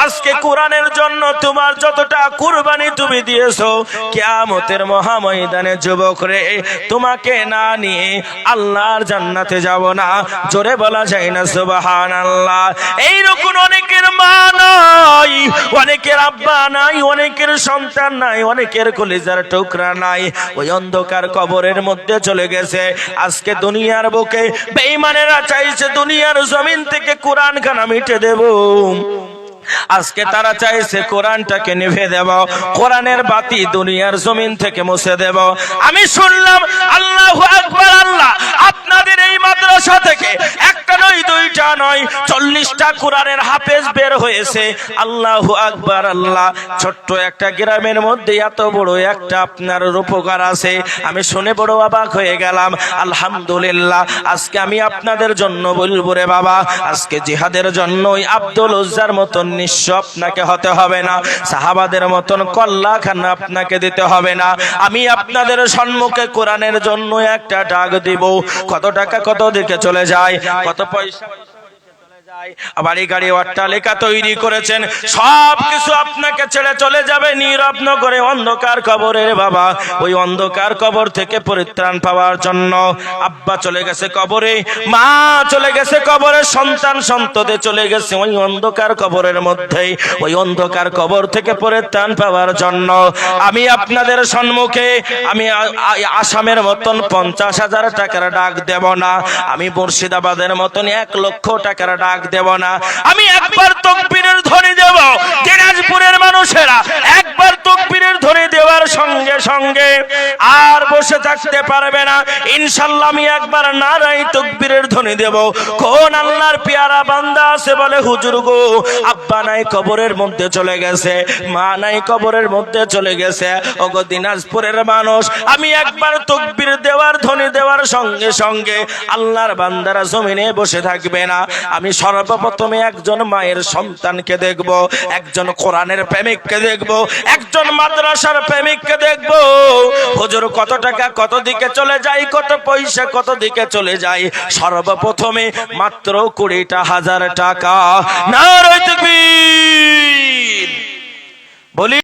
আজকে কোরআনের জন্য তোমার যতটা কুরবানি তুমি দিয়েছো, কিয়ামতের মহাময়দানে যুবক রে তোমাকে না নিয়ে আল্লাহর জান্নাতে যাব না। জোরে বলা যায় না সুবহানাল্লাহ। এইরকম অনেকের মা নাই, অনেকের আব্বা নাই, অনেকের সন্তান নাই, অনেকের কলিজার টুকরা নাই, ওই অন্ধকার কবরের মধ্যে চলে গেছে। আজকে দুনিয়ার বুকে বেঈমানেরা চাইছে দুনিয়ার জমিন থেকে কোরআন খানা মিটে দেব, আজকে তারা চাইছে কোরআনটাকে নিভে দেব, কোরআনের বাতি দুনিয়ার জমিন থেকে মুছে দেব। আমি শুনলাম আল্লাহু আকবার, আল্লাহ আপনাদের এই মাদ্রাসা মাদ্রাসা থেকে একটা নয় দুইটা নয় 40টা কোরআনের হাফেজ বের হয়েছে। আল্লাহু আকবার আল্লাহ। ছোট্ট একটা গ্রামের মধ্যে এত বড় একটা আপনার রূপকার আছে, আমি শুনে বড় অবাক হয়ে গেলাম। আলহামদুলিল্লাহ। আজকে আমি আপনাদের জন্য বলবো রে বাবা, আজকে জিহাদের জন্য ওই আব্দুল উজ্জার মতন নিঃস্ব আপনাকে হতে হবে না, সাহাবাদের মতন কল্লা খানা আপনাকে দিতে হবে না। আমি আপনাদের সম্মুখে কোরআনের জন্য একটা ডাক দিব। কত টাকা কত দিকে চলে যায়, কত পয়সা বাড়ি গাড়ি অট্টালিকা তৈরি করেছেন, সব কিছু আপনাকে ছেড়ে চলে যাবে নীরব নগরে অন্ধকার কবরের বাবা। ওই অন্ধকার কবর থেকে পরিত্রাণ পাওয়ার জন্য আব্বা চলে গেছে কবরে, মা চলে গেছে কবরে, সন্তান সন্ততি চলে গেছে ওই অন্ধকার কবরের মধ্যেই। ওই অন্ধকার কবর থেকে পরিত্রাণ পাওয়ার জন্য আমি আপনাদের সম্মুখে আমি আসামের মতন 50,000 টাকার ডাক দেব না, আমি মুর্শিদাবাদের মতন 1 লক্ষ টাকার ডাক দেব না। আমি একবার তাকবীরের ধ্বনি দেব, দিনাজপুরের মানুষেরা একবার তাকবীরের ধ্বনি দেওয়ার সঙ্গে সঙ্গে আর বসে থাকতে পারবে না ইনশাআল্লাহ। আমি একবার নারায়ে তাকবীরের ধ্বনি দেব। কোন আল্লাহর পেয়ারা বান্দা আছে বলে হুজুর গো আব্বা নাই কবরের মধ্যে চলে গেছে, মা নাই কবরের মধ্যে চলে গেছে। ওগো দিনাজপুরের মানুষ, আমি একবার তাকবীর দেওয়ার ধ্বনি দেওয়ার সঙ্গে সঙ্গে আল্লাহর বান্দারা জমিনে বসে থাকবে না। আমি সর্বপ্রথমে একজন মায়ের সন্তানকে দেখব, একজন কোরআনের প্রেমিককে দেখব, একজন মাদ্রাসার প্রেমিককে দেখব। হুজুর কত টাকা কত দিকে চলে যায়, কত পয়সা কত দিকে চলে যায়, সর্বপ্রথমে মাত্র 20,000 টাকা। নারায়ে তাকবীর বলি।